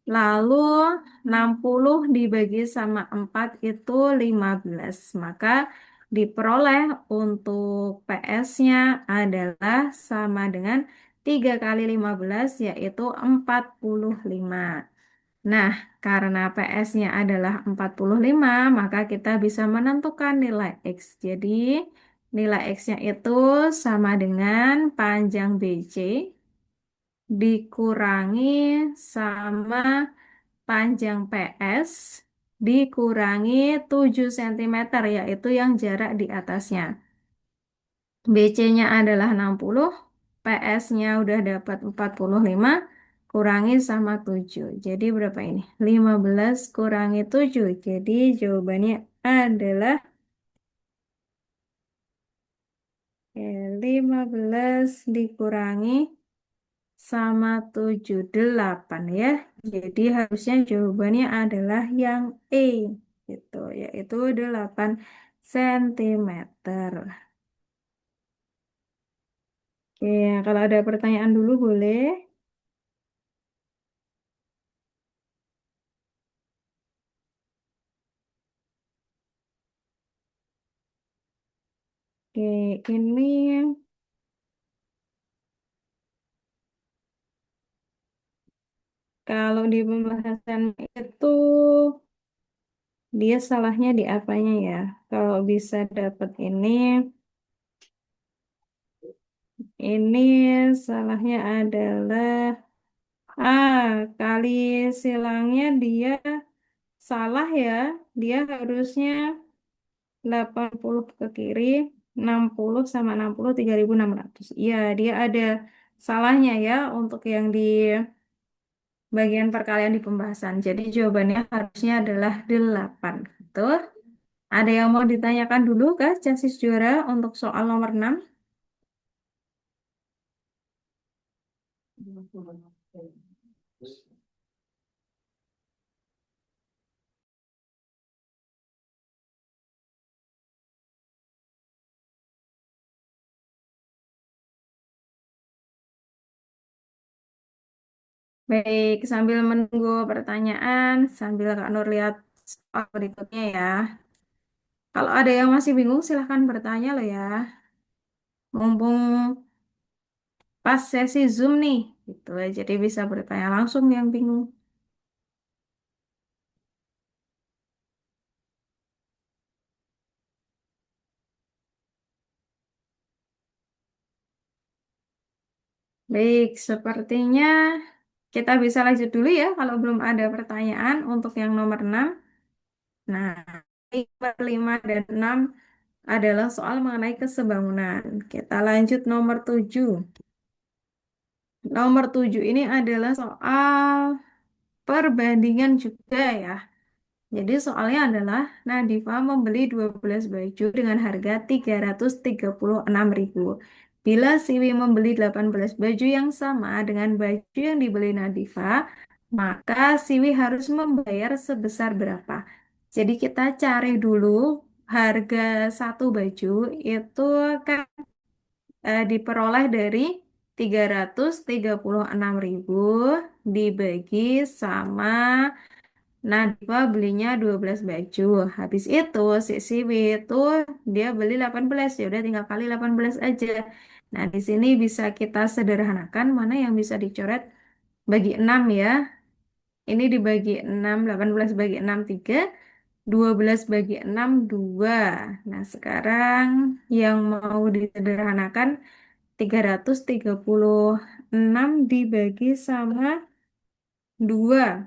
Lalu 60 dibagi sama 4 itu 15. Maka diperoleh untuk PS-nya adalah sama dengan 3 kali 15 yaitu 45. Nah, karena PS-nya adalah 45, maka kita bisa menentukan nilai X. Jadi, nilai X-nya itu sama dengan panjang BC dikurangi sama panjang PS dikurangi 7 cm, yaitu yang jarak di atasnya. BC-nya adalah 60, PS-nya udah dapat 45, kurangi sama 7. Jadi berapa ini? 15 kurangi 7. Jadi jawabannya adalah 15 dikurangi sama 78 ya. Jadi harusnya jawabannya adalah yang E gitu, yaitu 8 cm. Oke, kalau ada pertanyaan dulu boleh. Oke, ini kalau di pembahasan itu dia salahnya di apanya ya? Kalau bisa dapat ini salahnya adalah Kali silangnya dia salah ya. Dia harusnya 80 ke kiri, 60 sama 60, 3.600. Iya, dia ada salahnya ya untuk yang di bagian perkalian di pembahasan. Jadi jawabannya harusnya adalah 8. Betul? Ada yang mau ditanyakan dulu kah, Casis juara untuk soal nomor 6? Baik, sambil menunggu pertanyaan, sambil Kak Nur lihat soal berikutnya ya. Kalau ada yang masih bingung, silahkan bertanya loh ya. Mumpung pas sesi Zoom nih, gitu ya. Jadi bisa bertanya langsung yang bingung. Baik, sepertinya kita bisa lanjut dulu ya kalau belum ada pertanyaan untuk yang nomor 6. Nah, nomor 5 dan 6 adalah soal mengenai kesebangunan. Kita lanjut nomor 7. Nomor 7 ini adalah soal perbandingan juga ya. Jadi soalnya adalah Nadifa membeli 12 baju dengan harga 336.000. Bila Siwi membeli 18 baju yang sama dengan baju yang dibeli Nadifa, maka Siwi harus membayar sebesar berapa? Jadi kita cari dulu harga satu baju itu kan diperoleh dari 336.000 dibagi sama Najwa belinya 12 baju. Habis itu si Siwi itu dia beli 18. Ya udah tinggal kali 18 aja. Nah, di sini bisa kita sederhanakan mana yang bisa dicoret bagi 6 ya. Ini dibagi 6, 18 bagi 6 3, 12 bagi 6 2. Nah, sekarang yang mau disederhanakan 336 dibagi sama 2.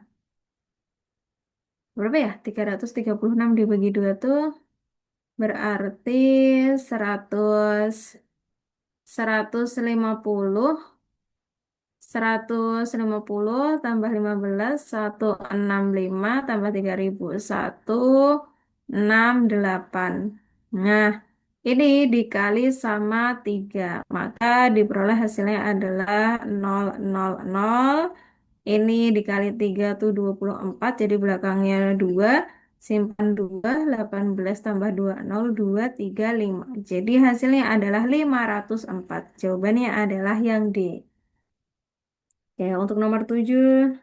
Berapa ya? 336 dibagi 2 tuh berarti 100, 150, 150 tambah 15, 165 tambah 3.000, 168. Nah, ini dikali sama 3, maka diperoleh hasilnya adalah 000. Ini dikali 3 tuh 24, jadi belakangnya 2, simpan 2, 18 tambah 2, 0, 2, 3, 5. Jadi hasilnya adalah 504. Jawabannya adalah yang D. Ya, untuk nomor 7,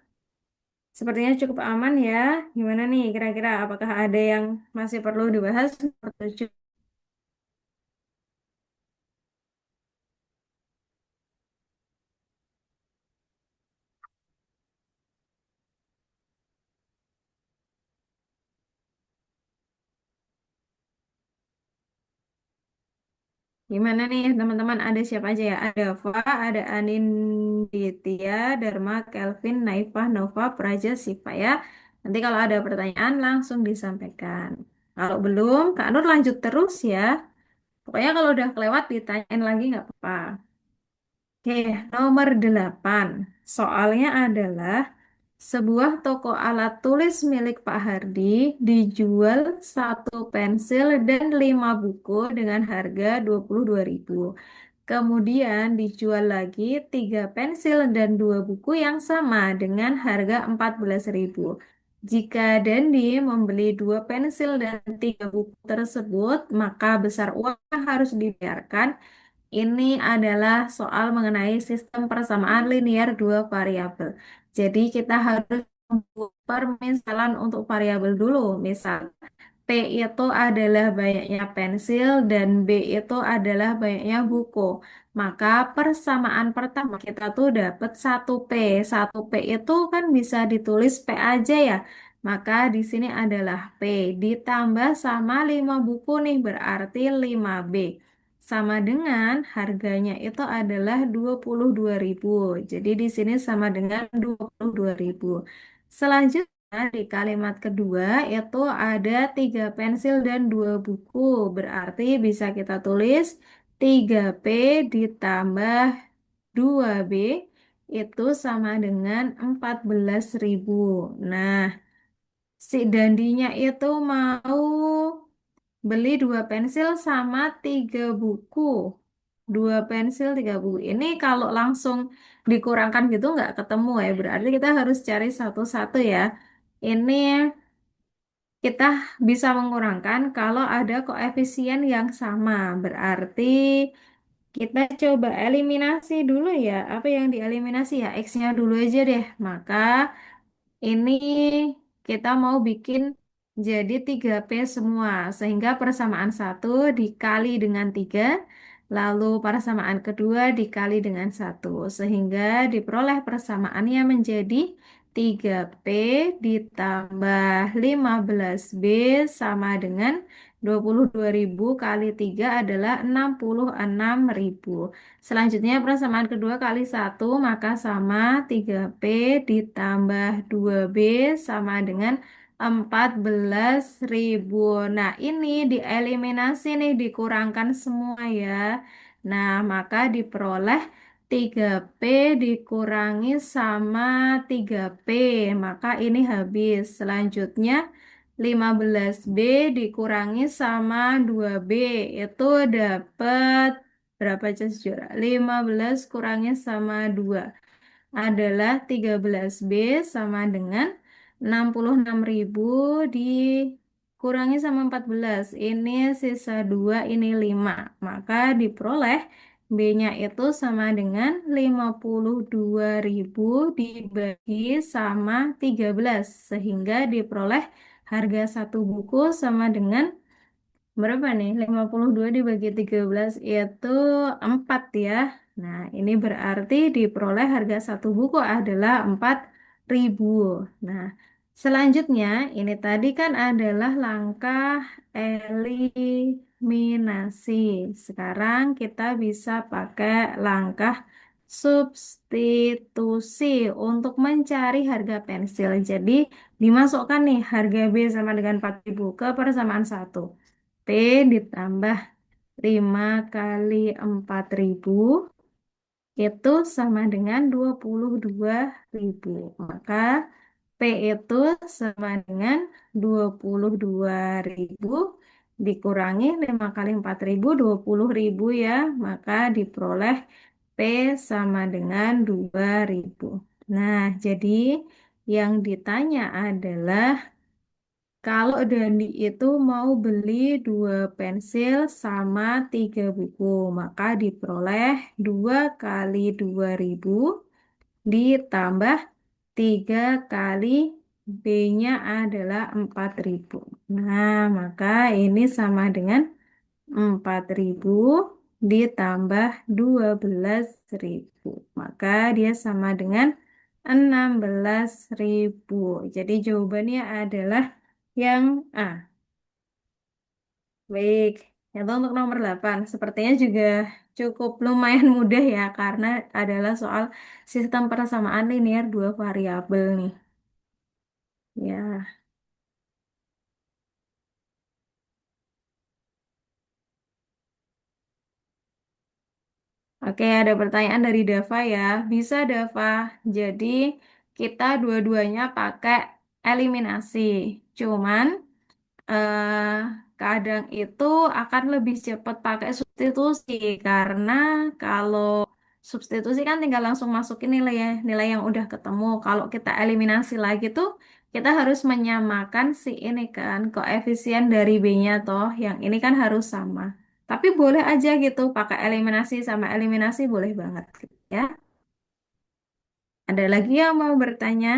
sepertinya cukup aman ya. Gimana nih kira-kira apakah ada yang masih perlu dibahas? Nomor 7. Gimana nih teman-teman, ada siapa aja ya? Ada Fa, ada Aninditya, Dharma, Kelvin, Naifah, Nova, Praja, Siva ya. Nanti kalau ada pertanyaan langsung disampaikan. Kalau belum, Kak Nur lanjut terus ya. Pokoknya kalau udah kelewat ditanyain lagi nggak apa-apa. Oke, nomor 8. Soalnya adalah sebuah toko alat tulis milik Pak Hardi dijual satu pensil dan 5 buku dengan harga 22.000. Kemudian dijual lagi 3 pensil dan 2 buku yang sama dengan harga 14.000. Jika Dandi membeli 2 pensil dan 3 buku tersebut, maka besar uang yang harus dibayarkan. Ini adalah soal mengenai sistem persamaan linear dua variabel. Jadi kita harus membuat permisalan untuk variabel dulu. Misal P itu adalah banyaknya pensil dan B itu adalah banyaknya buku. Maka persamaan pertama kita tuh dapat 1P. 1P itu kan bisa ditulis P aja ya. Maka di sini adalah P ditambah sama 5 buku nih berarti 5B. sama dengan harganya itu adalah 22.000. Jadi di sini sama dengan 22.000. Selanjutnya di kalimat kedua itu ada 3 pensil dan 2 buku. Berarti bisa kita tulis 3P ditambah 2B itu sama dengan 14.000. Nah, si Dandinya itu mau beli 2 pensil sama 3 buku. 2 pensil, 3 buku. Ini kalau langsung dikurangkan gitu nggak ketemu ya. Berarti kita harus cari satu-satu ya. Ini kita bisa mengurangkan kalau ada koefisien yang sama. Berarti kita coba eliminasi dulu ya. Apa yang dieliminasi ya? X-nya dulu aja deh. Maka ini kita mau bikin jadi 3P semua, sehingga persamaan satu dikali dengan 3, lalu persamaan kedua dikali dengan satu, sehingga diperoleh persamaannya menjadi 3P ditambah 15B sama dengan 22.000 kali 3 adalah 66.000. Selanjutnya persamaan kedua kali satu maka sama 3P ditambah 2B sama dengan 14.000. Nah ini dieliminasi nih dikurangkan semua ya. Nah maka diperoleh 3P dikurangi sama 3P maka ini habis. Selanjutnya 15B dikurangi sama 2B itu dapat berapa Cas Jora? 15 kurangi sama 2 adalah 13B sama dengan 66.000 dikurangi sama 14. Ini sisa 2, ini 5. Maka diperoleh B-nya itu sama dengan 52.000 dibagi sama 13. Sehingga diperoleh harga satu buku sama dengan berapa nih? 52 dibagi 13 itu 4 ya. Nah, ini berarti diperoleh harga satu buku adalah 4.000. Nah, selanjutnya ini tadi kan adalah langkah eliminasi. Sekarang kita bisa pakai langkah substitusi untuk mencari harga pensil. Jadi, dimasukkan nih harga B sama dengan 4.000 ke persamaan satu. P ditambah 5 kali 4.000 itu sama dengan 22.000. Maka P itu sama dengan 22.000 dikurangi 5 kali 4.000, 20.000 ya. Maka diperoleh P sama dengan 2.000. Nah, jadi yang ditanya adalah kalau Dandi itu mau beli 2 pensil sama 3 buku, maka diperoleh 2 kali 2.000 ditambah 3 kali B-nya adalah 4.000. Nah, maka ini sama dengan 4.000 ditambah 12.000. Maka dia sama dengan 16.000. Jadi jawabannya adalah yang A. Baik, yang untuk nomor 8. Sepertinya juga cukup lumayan mudah ya, karena adalah soal sistem persamaan linear dua variabel nih. Ya, oke ada pertanyaan dari Dava ya. Bisa Dava, jadi kita dua-duanya pakai eliminasi. Cuman eh, kadang itu akan lebih cepat pakai substitusi karena kalau substitusi kan tinggal langsung masukin nilai ya, nilai yang udah ketemu. Kalau kita eliminasi lagi tuh kita harus menyamakan si ini kan koefisien dari B-nya toh yang ini kan harus sama. Tapi boleh aja gitu pakai eliminasi sama eliminasi boleh banget gitu ya. Ada lagi yang mau bertanya?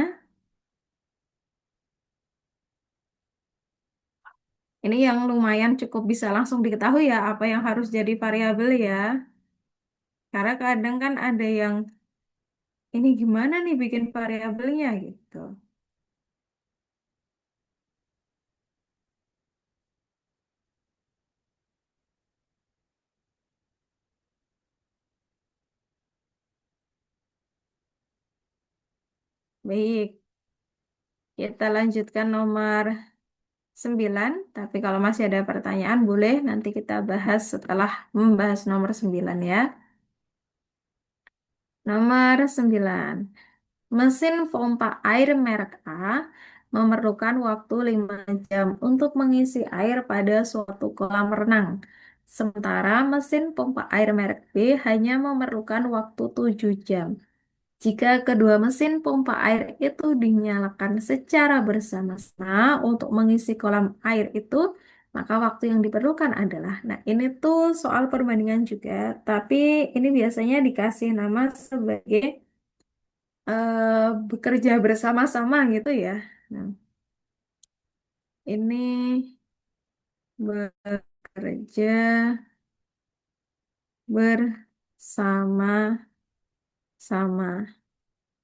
Ini yang lumayan cukup bisa langsung diketahui ya apa yang harus jadi variabel ya. Karena kadang kan ada yang ini gimana nih bikin variabelnya gitu. Baik, kita lanjutkan nomor 9. Tapi kalau masih ada pertanyaan, boleh nanti kita bahas setelah membahas nomor 9 ya. Nomor 9. Mesin pompa air merek A memerlukan waktu 5 jam untuk mengisi air pada suatu kolam renang. Sementara mesin pompa air merek B hanya memerlukan waktu 7 jam. Jika kedua mesin pompa air itu dinyalakan secara bersama-sama untuk mengisi kolam air itu, maka waktu yang diperlukan adalah, nah ini tuh soal perbandingan juga, tapi ini biasanya dikasih nama sebagai bekerja bersama-sama gitu ya. Nah, ini bekerja bersama-sama.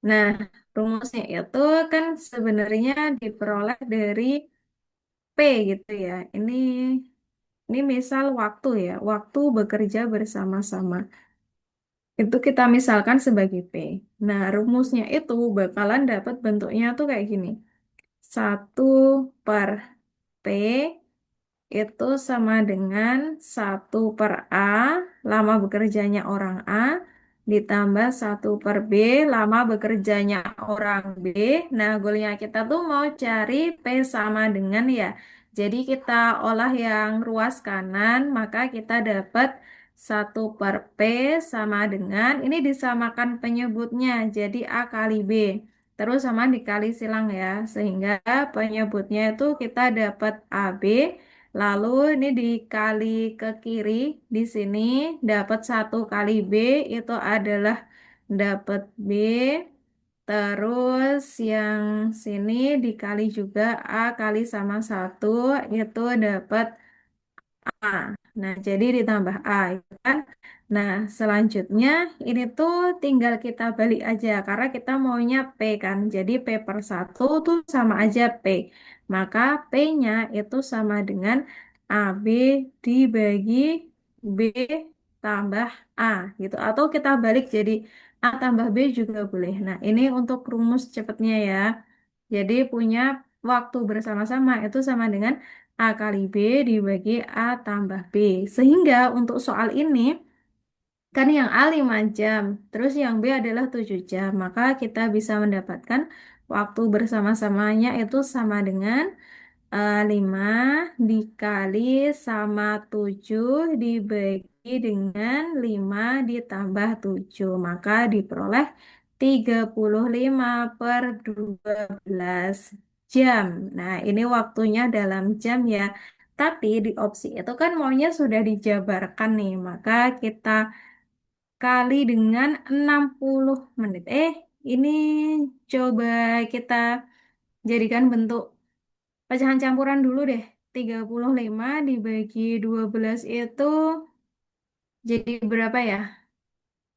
Nah, rumusnya itu kan sebenarnya diperoleh dari P gitu ya. Ini misal waktu ya, waktu bekerja bersama-sama. Itu kita misalkan sebagai P. Nah, rumusnya itu bakalan dapat bentuknya tuh kayak gini. 1/P itu sama dengan 1/A, lama bekerjanya orang A, ditambah 1/B, lama bekerjanya orang B. Nah, goalnya kita tuh mau cari P sama dengan ya. Jadi kita olah yang ruas kanan, maka kita dapat 1/P sama dengan, ini disamakan penyebutnya, jadi A kali B. Terus sama dikali silang ya, sehingga penyebutnya itu kita dapat AB. Lalu ini dikali ke kiri, di sini dapat 1 kali B itu adalah dapat B. Terus yang sini dikali juga A kali sama 1 itu dapat A. Nah, jadi ditambah A, gitu kan? Nah, selanjutnya ini tuh tinggal kita balik aja karena kita maunya P kan. Jadi P/1 tuh sama aja P. Maka P-nya itu sama dengan AB dibagi B tambah A gitu. Atau kita balik jadi A tambah B juga boleh. Nah, ini untuk rumus cepatnya ya. Jadi punya waktu bersama-sama itu sama dengan A kali B dibagi A tambah B. Sehingga untuk soal ini, kan yang A 5 jam, terus yang B adalah 7 jam. Maka kita bisa mendapatkan waktu bersama-samanya itu sama dengan 5 dikali sama 7 dibagi dengan 5 ditambah 7. Maka diperoleh 35/12 jam. Nah, ini waktunya dalam jam ya. Tapi di opsi itu kan maunya sudah dijabarkan nih. Maka kita kali dengan 60 menit. Ini coba kita jadikan bentuk pecahan campuran dulu deh. 35 dibagi 12 itu jadi berapa ya?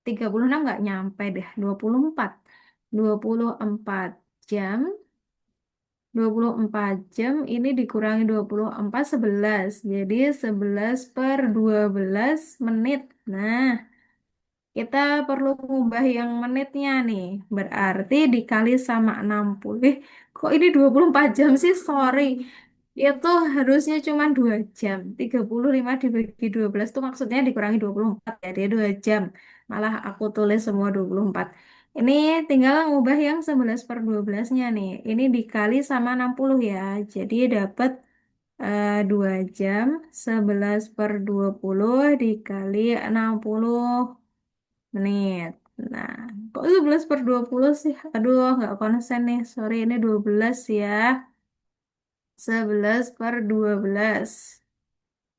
36 nggak nyampe deh. 24 jam. 24 jam ini dikurangi 24 11. Jadi 11/12 menit. Nah, kita perlu mengubah yang menitnya nih. Berarti dikali sama 60. Kok ini 24 jam sih? Sorry. Itu harusnya cuma 2 jam. 35 dibagi 12 itu maksudnya dikurangi 24 ya. Dia 2 jam. Malah aku tulis semua 24. Ini tinggal ngubah yang 11/12-nya nih. Ini dikali sama 60 ya. Jadi dapat 2 jam 11/20 dikali 60 menit. Nah, kok 11/20 sih? Aduh, nggak konsen nih. Sorry, ini 12 ya. 11/12.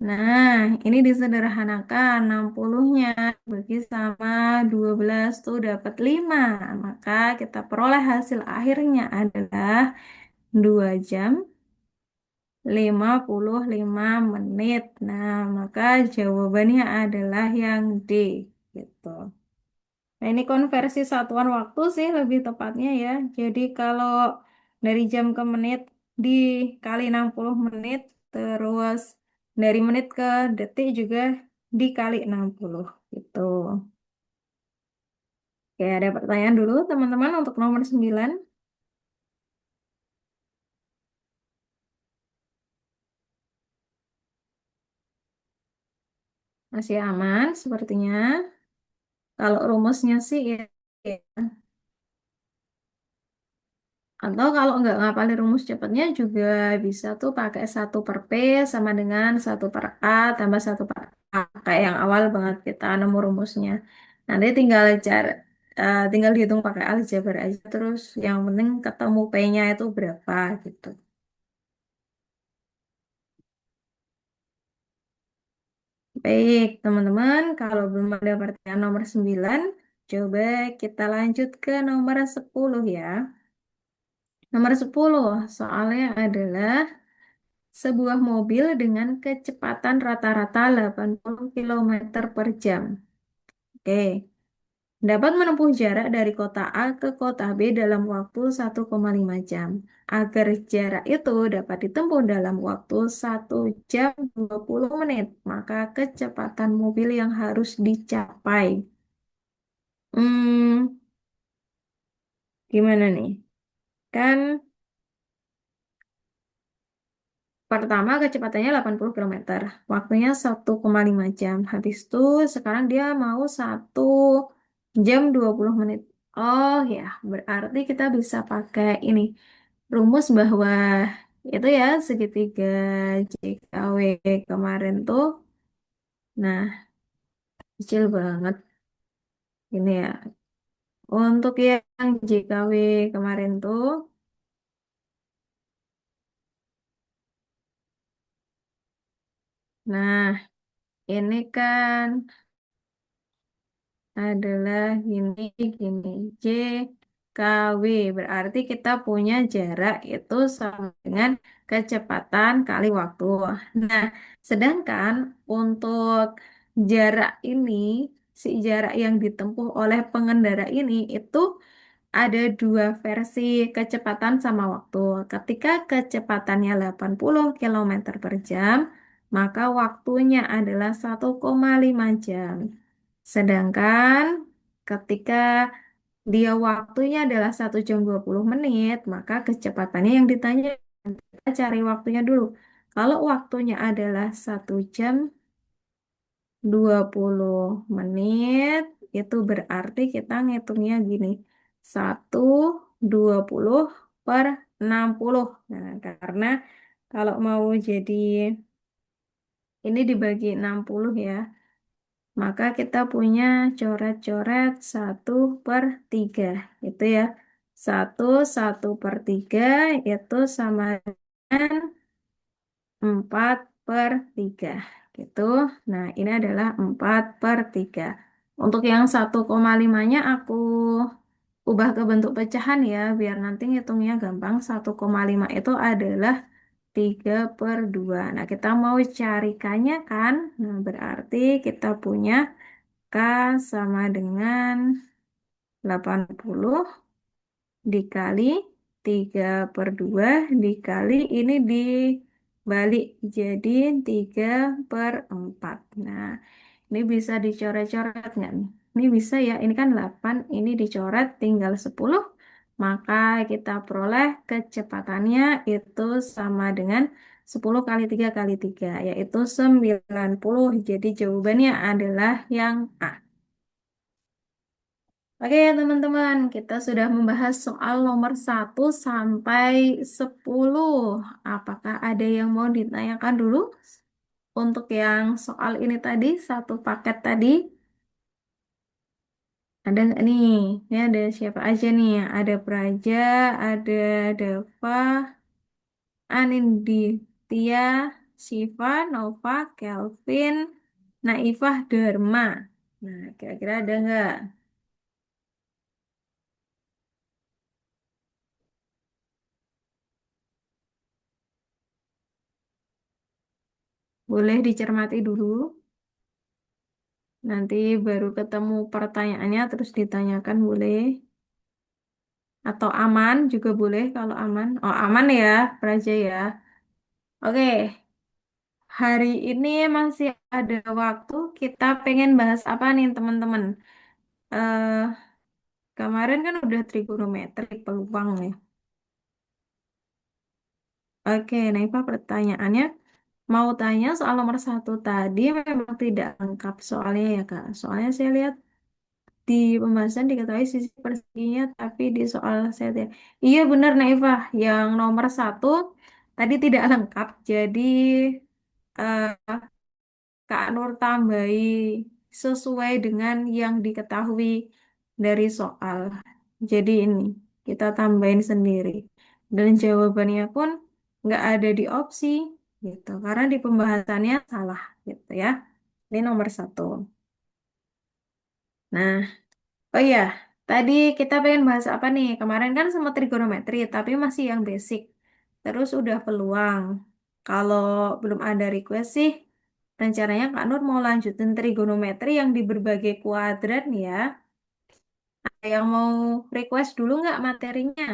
Nah, ini disederhanakan. 60-nya bagi sama 12 tuh dapat 5. Maka kita peroleh hasil akhirnya adalah 2 jam 55 menit. Nah, maka jawabannya adalah yang D. Gitu. Nah, ini konversi satuan waktu sih lebih tepatnya ya. Jadi kalau dari jam ke menit dikali 60 menit, terus dari menit ke detik juga dikali 60 gitu. Oke, ada pertanyaan dulu teman-teman untuk nomor 9. Masih aman sepertinya. Kalau rumusnya sih ya. Ya. Atau kalau nggak ngapalin rumus cepatnya juga bisa tuh pakai 1/P sama dengan 1/A tambah 1/A. Kayak yang awal banget kita nemu rumusnya. Nanti tinggal dihitung pakai aljabar aja. Terus yang penting ketemu P-nya itu berapa gitu. Baik, teman-teman. Kalau belum ada pertanyaan nomor 9, coba kita lanjut ke nomor 10 ya. Nomor 10 soalnya adalah sebuah mobil dengan kecepatan rata-rata 80 kilometer per jam. Oke, dapat menempuh jarak dari kota A ke kota B dalam waktu 1,5 jam. Agar jarak itu dapat ditempuh dalam waktu 1 jam 20 menit, maka kecepatan mobil yang harus dicapai. Hmm, gimana nih? Kan pertama kecepatannya 80 kilometer, waktunya 1,5 jam. Habis itu sekarang dia mau 1 jam 20 menit. Oh ya, berarti kita bisa pakai ini rumus bahwa itu ya segitiga JKW kemarin tuh. Nah, kecil banget ini ya. Untuk yang JKW kemarin tuh, nah ini kan adalah gini gini J K W berarti kita punya jarak itu sama dengan kecepatan kali waktu. Nah, sedangkan untuk jarak ini si jarak yang ditempuh oleh pengendara ini itu ada dua versi kecepatan sama waktu. Ketika kecepatannya 80 kilometer per jam, maka waktunya adalah 1,5 jam. Sedangkan ketika dia waktunya adalah 1 jam 20 menit, maka kecepatannya yang ditanya, kita cari waktunya dulu. Kalau waktunya adalah 1 jam 20 menit, itu berarti kita ngitungnya gini, 1 20 per 60. Nah, karena kalau mau jadi ini dibagi 60 ya, maka kita punya coret-coret 1/3. Itu ya. Satu per 3 itu sama dengan 4/3. Gitu. Nah, ini adalah 4/3. Untuk yang 1,5-nya aku ubah ke bentuk pecahan ya, biar nanti ngitungnya gampang. 1,5 itu adalah 3/2. Nah, kita mau cari K-nya kan? Nah, berarti kita punya K sama dengan 80 dikali 3/2 dikali ini dibalik jadi 3/4. Nah, ini bisa dicoret-coret nggak nih? Ini bisa ya, ini kan 8, ini dicoret tinggal 10. Maka kita peroleh kecepatannya itu sama dengan 10 kali 3 kali 3, yaitu 90. Jadi jawabannya adalah yang A. Oke, teman-teman, kita sudah membahas soal nomor 1 sampai 10. Apakah ada yang mau ditanyakan dulu untuk yang soal ini tadi, satu paket tadi? Ada nggak nih? Ini ada siapa aja nih? Ada Praja, ada Dava, Anindita, Siva, Nova, Kelvin, Naifah, Dharma. Nah, kira-kira ada nggak? Boleh dicermati dulu. Nanti baru ketemu pertanyaannya terus ditanyakan boleh. Atau aman juga boleh kalau aman. Oh aman ya, Praja ya. Oke, hari ini masih ada waktu. Kita pengen bahas apa nih teman-teman? eh Kemarin kan udah trigonometri peluang ya. Oke, nah Ipa pertanyaannya. mau tanya soal nomor satu tadi memang tidak lengkap soalnya ya Kak. Soalnya saya lihat di pembahasan diketahui sisi perseginya, tapi di soal saya tidak. Iya benar Naifah, yang nomor satu tadi tidak lengkap. Jadi eh, Kak Nur tambahi sesuai dengan yang diketahui dari soal. Jadi ini kita tambahin sendiri. Dan jawabannya pun nggak ada di opsi gitu. Karena di pembahasannya salah gitu ya. Ini nomor satu. Nah, oh iya, tadi kita pengen bahas apa nih? Kemarin kan sama trigonometri, tapi masih yang basic. Terus udah peluang. Kalau belum ada request sih, rencananya Kak Nur mau lanjutin trigonometri yang di berbagai kuadrat nih ya. Ada yang mau request dulu nggak materinya?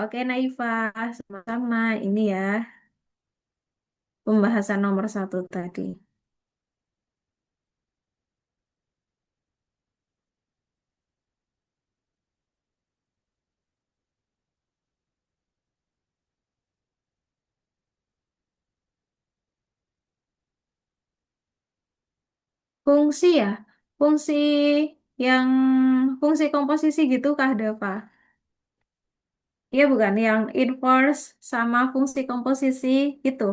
Oke, Naifa, sama-sama. Ini ya, pembahasan nomor satu tadi. Fungsi ya, fungsi yang fungsi komposisi gitu Kak Dava? Iya bukan, yang inverse sama fungsi komposisi itu.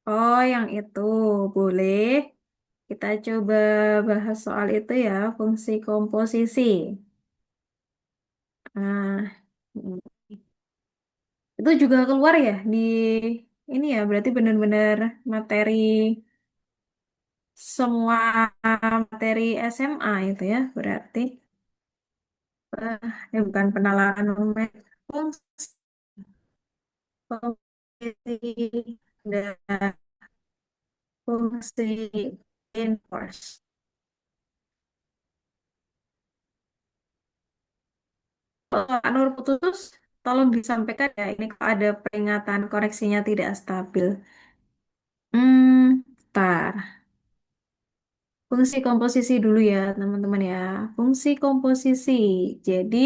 Oh, yang itu boleh. Kita coba bahas soal itu ya, fungsi komposisi. Nah, mm, itu juga keluar ya di ini ya, berarti benar-benar materi semua materi SMA itu ya, berarti. Ya bukan penalaran numeric, fungsi komposisi dan fungsi inverse. Kalau Kak Nur putus, tolong disampaikan ya. Ini kalau ada peringatan koreksinya tidak stabil. Tar. Fungsi komposisi dulu ya, teman-teman ya. Fungsi komposisi. Jadi,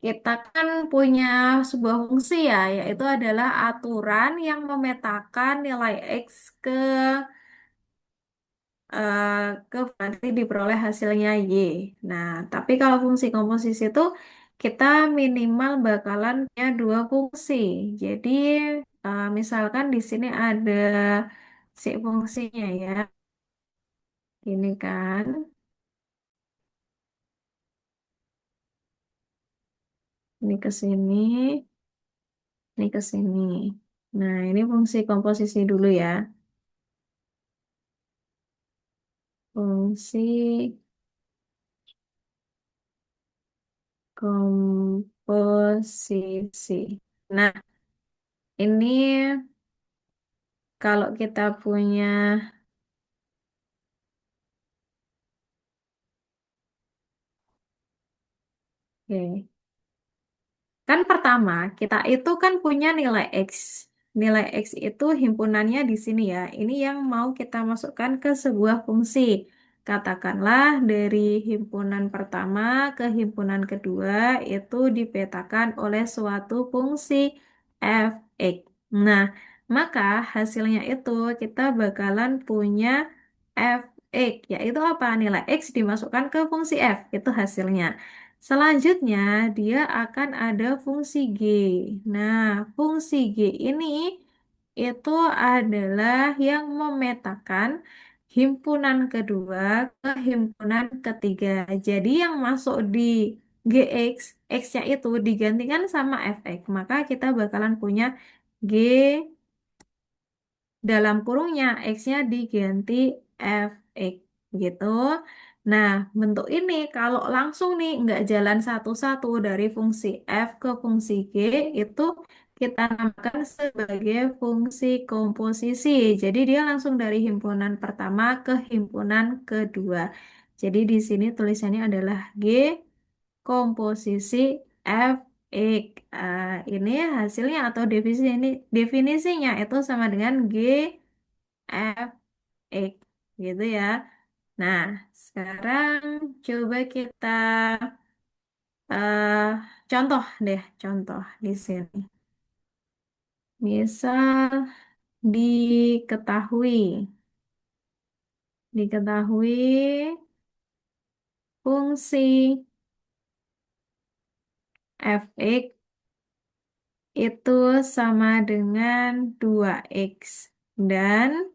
kita kan punya sebuah fungsi ya, yaitu adalah aturan yang memetakan nilai X ke eh, nanti diperoleh hasilnya Y. Nah, tapi kalau fungsi komposisi itu kita minimal bakalan punya dua fungsi. Jadi, misalkan di sini ada si fungsinya ya. Ini kan, ini ke sini, ini ke sini. Nah, ini fungsi komposisi dulu ya. Fungsi komposisi. Nah, ini kalau kita punya, oke. Kan pertama, kita itu kan punya nilai X. Nilai X itu himpunannya di sini ya. Ini yang mau kita masukkan ke sebuah fungsi. Katakanlah dari himpunan pertama ke himpunan kedua itu dipetakan oleh suatu fungsi f(x). Nah, maka hasilnya itu kita bakalan punya f(x), yaitu apa? Nilai X dimasukkan ke fungsi f, itu hasilnya. Selanjutnya, dia akan ada fungsi G. Nah, fungsi G ini itu adalah yang memetakan himpunan kedua ke himpunan ketiga. Jadi, yang masuk di GX, X-nya itu digantikan sama FX. Maka kita bakalan punya G dalam kurungnya X-nya diganti fx gitu. Nah, bentuk ini kalau langsung nih nggak jalan satu-satu dari fungsi f ke fungsi g itu kita namakan sebagai fungsi komposisi. Jadi dia langsung dari himpunan pertama ke himpunan kedua. Jadi di sini tulisannya adalah g komposisi fx. Ini hasilnya atau definisinya itu sama dengan g f x gitu ya. Nah, sekarang coba kita eh contoh deh, contoh di sini. Misal diketahui, diketahui fungsi fx itu sama dengan 2x. Dan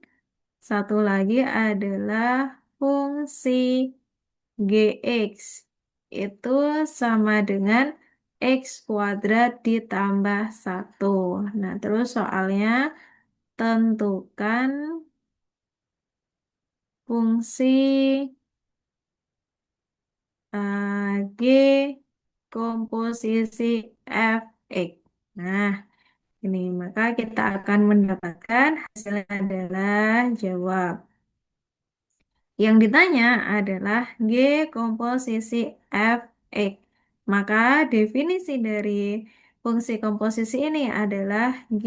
satu lagi adalah fungsi gx itu sama dengan x kuadrat ditambah satu. Nah, terus soalnya tentukan fungsi G komposisi fx. Nah, ini maka kita akan mendapatkan hasilnya adalah jawab. Yang ditanya adalah G komposisi fx. Maka definisi dari fungsi komposisi ini adalah G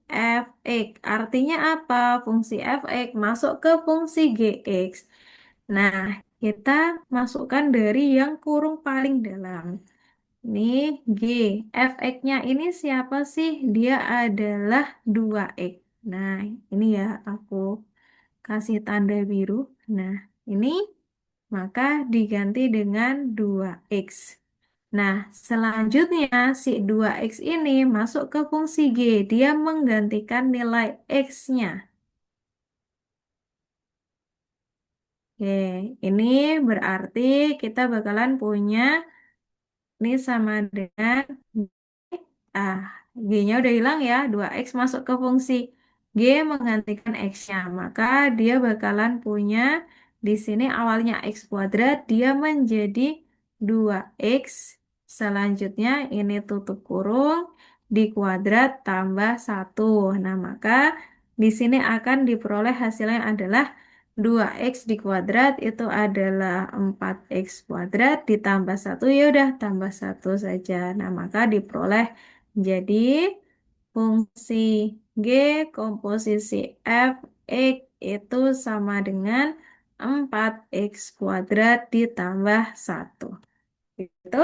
fx. Artinya apa? Fungsi fx masuk ke fungsi gx. Nah, kita masukkan dari yang kurung paling dalam. Ini G. Fx-nya ini siapa sih? Dia adalah 2x. Nah, ini ya aku kasih tanda biru. Nah, ini maka diganti dengan 2x. Nah, selanjutnya si 2x ini masuk ke fungsi G. Dia menggantikan nilai x-nya. Oke, ini berarti kita bakalan punya ini sama dengan ah, G-nya udah hilang ya, 2x masuk ke fungsi G menggantikan X-nya. Maka dia bakalan punya di sini awalnya X kuadrat, dia menjadi 2x. Selanjutnya ini tutup kurung, di kuadrat tambah satu. Nah, maka di sini akan diperoleh hasilnya adalah 2x di kuadrat itu adalah 4x kuadrat ditambah satu ya udah tambah satu saja. Nah, maka diperoleh jadi fungsi G komposisi f x itu sama dengan 4x kuadrat ditambah satu. Itu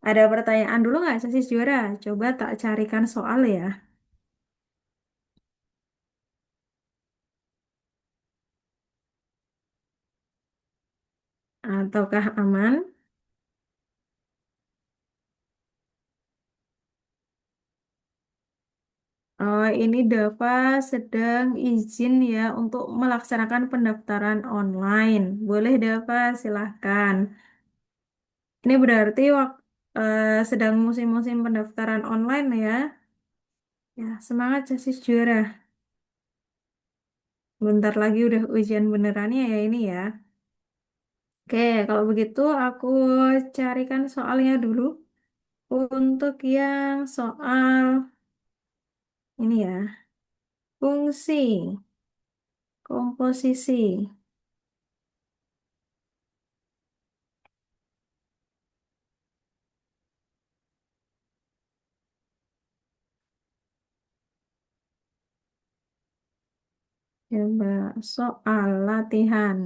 ada pertanyaan dulu nggak sesi juara? Coba tak carikan soal ya. Ataukah aman? Ini Dava sedang izin ya untuk melaksanakan pendaftaran online. Boleh Dava, silahkan. Ini berarti sedang musim-musim pendaftaran online ya. Ya, semangat Casis juara. Bentar lagi udah ujian benerannya ya ini ya. Oke, kalau begitu aku carikan soalnya dulu. Untuk yang soal ini ya, fungsi komposisi. Coba soal latihan.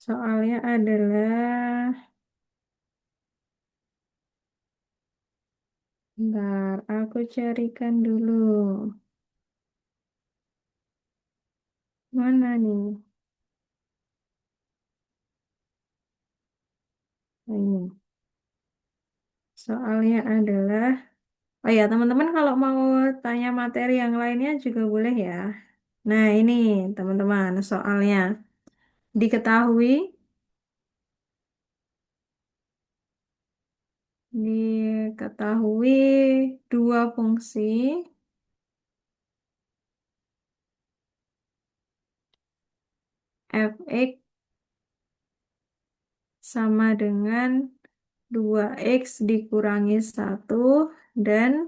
Soalnya adalah, bentar, aku carikan dulu. Mana nih? Oh, ini. Soalnya adalah, oh ya teman-teman kalau mau tanya materi yang lainnya juga boleh ya. Nah ini teman-teman soalnya. Diketahui, diketahui dua fungsi fx sama dengan 2x dikurangi satu dan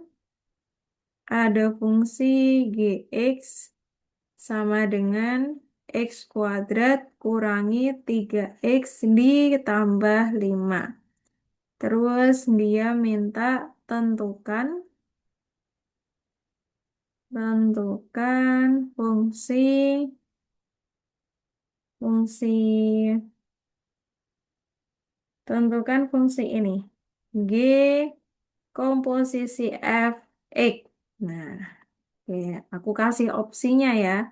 ada fungsi gx sama dengan x kuadrat kurangi 3x ditambah 5. Terus dia minta tentukan tentukan fungsi Tentukan fungsi ini. G komposisi f x. Nah, oke, aku kasih opsinya ya.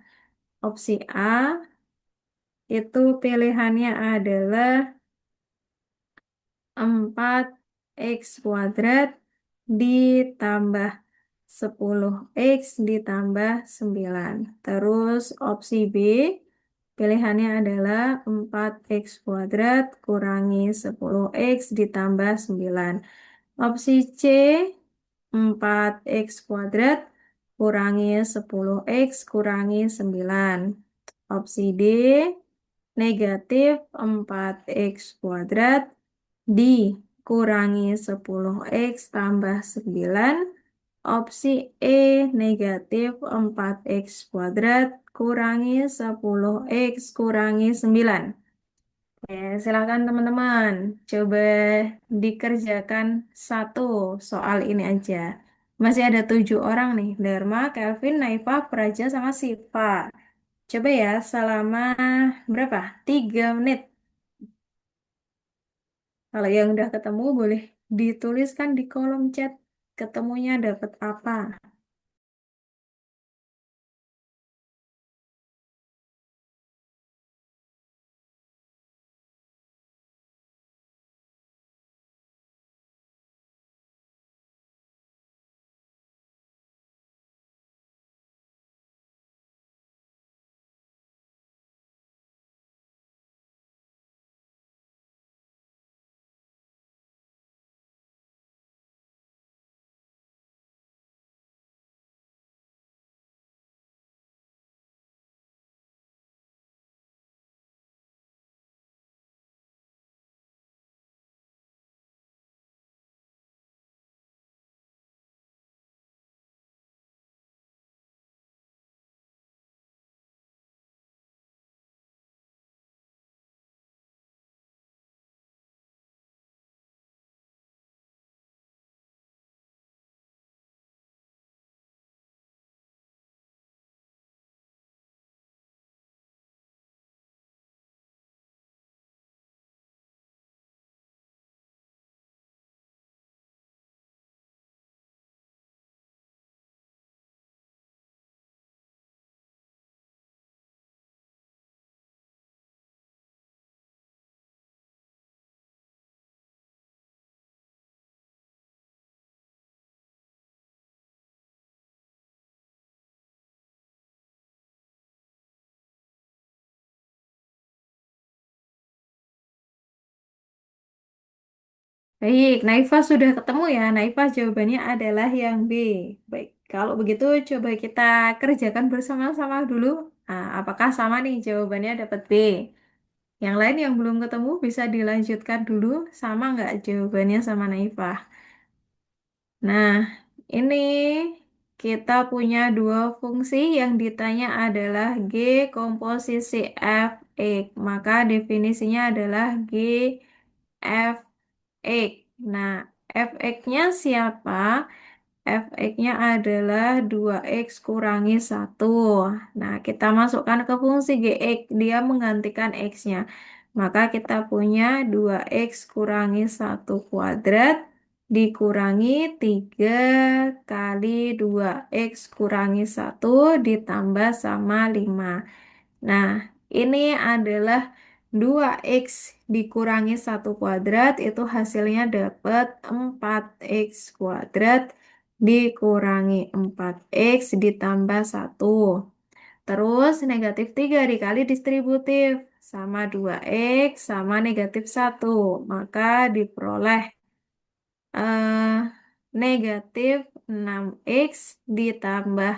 Opsi A itu pilihannya adalah 4x kuadrat ditambah 10x ditambah 9. Terus opsi B pilihannya adalah 4x kuadrat kurangi 10x ditambah 9. Opsi C 4x kuadrat kurangi 10x kurangi 9. Opsi D negatif 4x kuadrat dikurangi 10x tambah 9. Opsi E negatif 4x kuadrat kurangi 10x kurangi 9. Oke, silakan teman-teman. Coba dikerjakan satu soal ini aja. Masih ada 7 orang nih. Dharma, Kelvin, Naifa, Praja, sama Siva. Coba ya selama berapa? 3 menit. Kalau yang udah ketemu boleh dituliskan di kolom chat. Ketemunya dapat apa? Baik, Naifa sudah ketemu ya. Naifa jawabannya adalah yang B. Baik, kalau begitu coba kita kerjakan bersama-sama dulu. Nah, apakah sama nih jawabannya dapat B? Yang lain yang belum ketemu bisa dilanjutkan dulu. Sama nggak jawabannya sama Naifa? Nah, ini kita punya dua fungsi yang ditanya adalah G komposisi f x. Maka definisinya adalah G f x. Nah, fx-nya siapa? Fx-nya adalah 2x kurangi 1. Nah, kita masukkan ke fungsi gx, dia menggantikan x-nya. Maka kita punya 2x kurangi 1 kuadrat dikurangi 3 kali 2x kurangi 1 ditambah sama 5. Nah, ini adalah 2x dikurangi 1 kuadrat, itu hasilnya dapat 4x kuadrat dikurangi 4x ditambah 1. Terus negatif 3 dikali distributif sama 2x sama negatif 1. Maka diperoleh eh, negatif 6x ditambah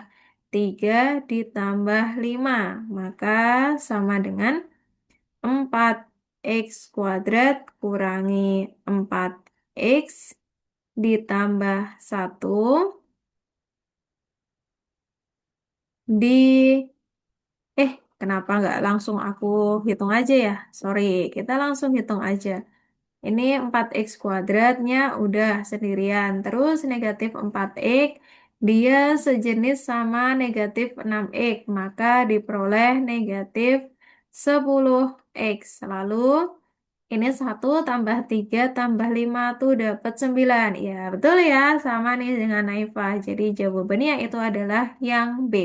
3 ditambah 5. Maka sama dengan 4x kuadrat kurangi 4x ditambah 1 di kenapa nggak langsung aku hitung aja ya? Sorry, kita langsung hitung aja. Ini 4x kuadratnya udah sendirian. Terus negatif 4x, dia sejenis sama negatif 6x. Maka diperoleh negatif 10x. Lalu Ini 1 tambah 3 tambah 5 tuh dapat 9. Ya, betul ya. Sama nih dengan Naifah. Jadi jawabannya itu adalah yang B.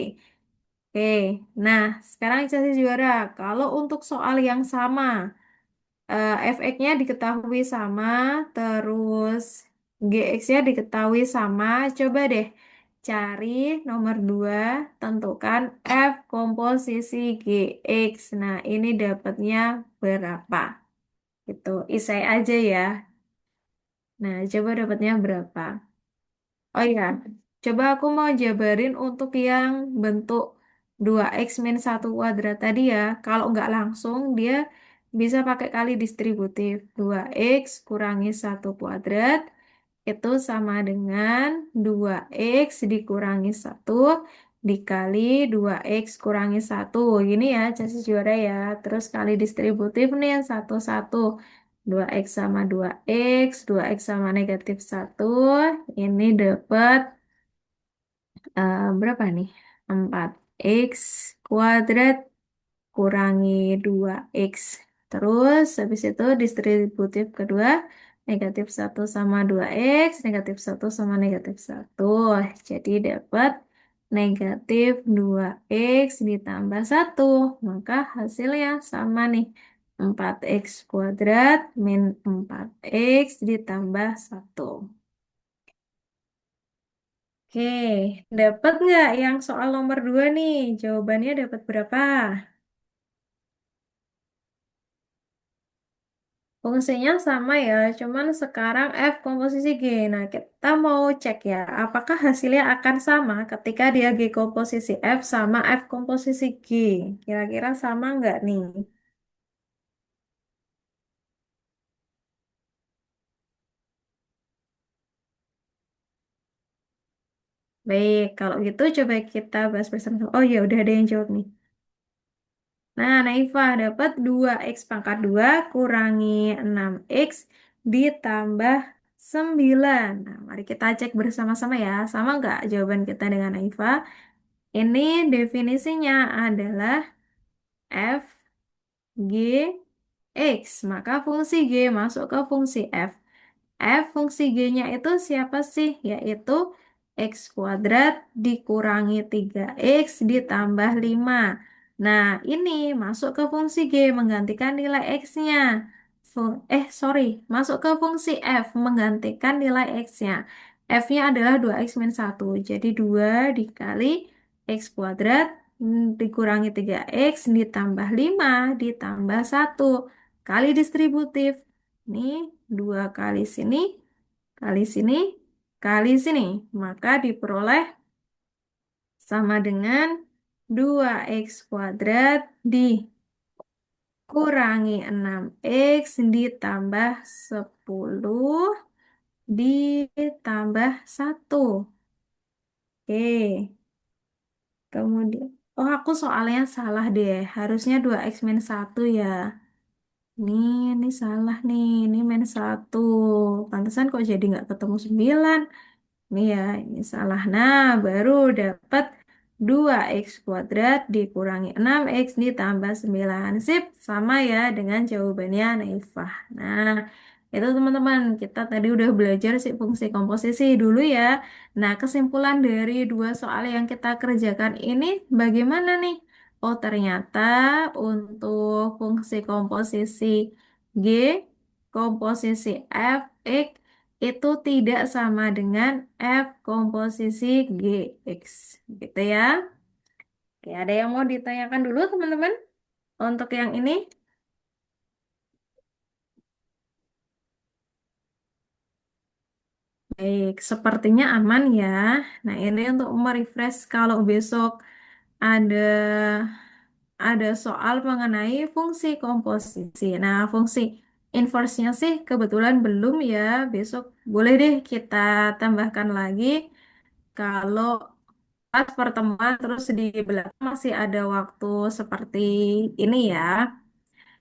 Oke, nah sekarang jadi juara. Kalau untuk soal yang sama, fx-nya diketahui sama, terus gx-nya diketahui sama. Coba deh cari nomor 2, tentukan f komposisi gx. Nah, ini dapatnya berapa? Itu isai aja ya. Nah, coba dapatnya berapa? Oh ya, coba aku mau jabarin untuk yang bentuk 2x min 1 kuadrat tadi ya. Kalau nggak langsung, dia bisa pakai kali distributif. 2x kurangi 1 kuadrat itu sama dengan 2x dikurangi 1 dikali 2x kurangi 1. Gini ya, jadi juara ya. Terus kali distributif nih, satu-satu. 2x sama 2x, 2x sama -1. Ini dapat berapa nih? 4x kuadrat kurangi 2x. Terus habis itu distributif kedua, -1 sama 2x, -1 sama -1. Jadi dapat -2x ditambah 1. Maka hasilnya sama nih. 4x kuadrat min 4x ditambah 1. Oke, dapat nggak yang soal nomor 2 nih? Jawabannya dapat berapa? Fungsinya sama ya, cuman sekarang F komposisi G. Nah, kita mau cek ya, apakah hasilnya akan sama ketika dia G komposisi F sama F komposisi G? Kira-kira sama nggak nih? Baik, kalau gitu coba kita bahas bersama. Oh ya, udah ada yang jawab nih. Nah, Naifah dapat 2x pangkat 2 kurangi 6x ditambah 9. Nah, mari kita cek bersama-sama ya. Sama nggak jawaban kita dengan Naifah? Ini definisinya adalah f g x. Maka fungsi G masuk ke fungsi F. F fungsi G-nya itu siapa sih? Yaitu X kuadrat dikurangi 3X ditambah 5. Nah, ini masuk ke fungsi G menggantikan nilai X-nya. Sorry, masuk ke fungsi F menggantikan nilai X-nya. F-nya adalah 2x min 1. Jadi 2 dikali X kuadrat dikurangi 3X ditambah 5 ditambah 1 kali distributif. Ini 2 kali sini, kali sini, kali sini. Maka diperoleh sama dengan 2x kuadrat dikurangi 6x ditambah 10 ditambah 1. Oke, kemudian. Oh, aku soalnya salah deh. Harusnya 2x min 1 ya. Ini salah nih. Ini -1. Pantesan kok jadi nggak ketemu 9. Ini ya, ini salah. Nah, baru dapat 2x kuadrat dikurangi 6x ditambah 9. Sip, sama ya dengan jawabannya Naifah. Nah, itu teman-teman, kita tadi udah belajar sih fungsi komposisi dulu ya. Nah, kesimpulan dari dua soal yang kita kerjakan ini bagaimana nih? Oh, ternyata untuk fungsi komposisi G, komposisi F, X itu tidak sama dengan F komposisi GX. Gitu ya. Oke, ada yang mau ditanyakan dulu teman-teman? Untuk yang ini, baik, sepertinya aman ya. Nah, ini untuk merefresh kalau besok ada soal mengenai fungsi komposisi. Nah, fungsi inverse-nya sih kebetulan belum ya. Besok boleh deh kita tambahkan lagi kalau pas pertemuan terus di belakang masih ada waktu seperti ini ya.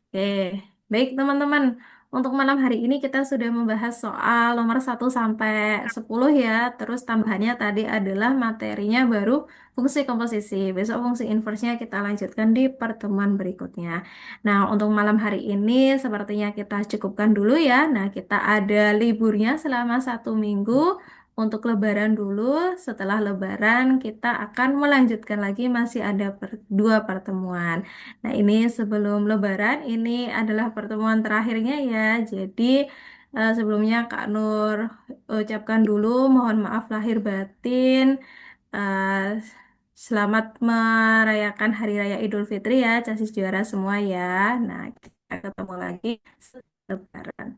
Oke, baik teman-teman. Untuk malam hari ini kita sudah membahas soal nomor 1 sampai 10 ya. Terus tambahannya tadi adalah materinya baru fungsi komposisi. Besok fungsi inversenya kita lanjutkan di pertemuan berikutnya. Nah, untuk malam hari ini sepertinya kita cukupkan dulu ya. Nah, kita ada liburnya selama 1 minggu untuk Lebaran dulu. Setelah Lebaran kita akan melanjutkan lagi masih ada 2 pertemuan. Nah, ini sebelum Lebaran, ini adalah pertemuan terakhirnya ya. Jadi, sebelumnya Kak Nur ucapkan dulu mohon maaf lahir batin. Eh, Selamat merayakan Hari Raya Idul Fitri ya, Casis juara semua ya. Nah, kita ketemu lagi setelah Lebaran.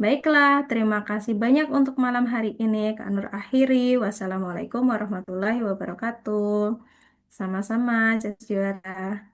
Baiklah, terima kasih banyak untuk malam hari ini. Kak Nur akhiri. Wassalamualaikum warahmatullahi wabarakatuh. Sama-sama, Casis juara.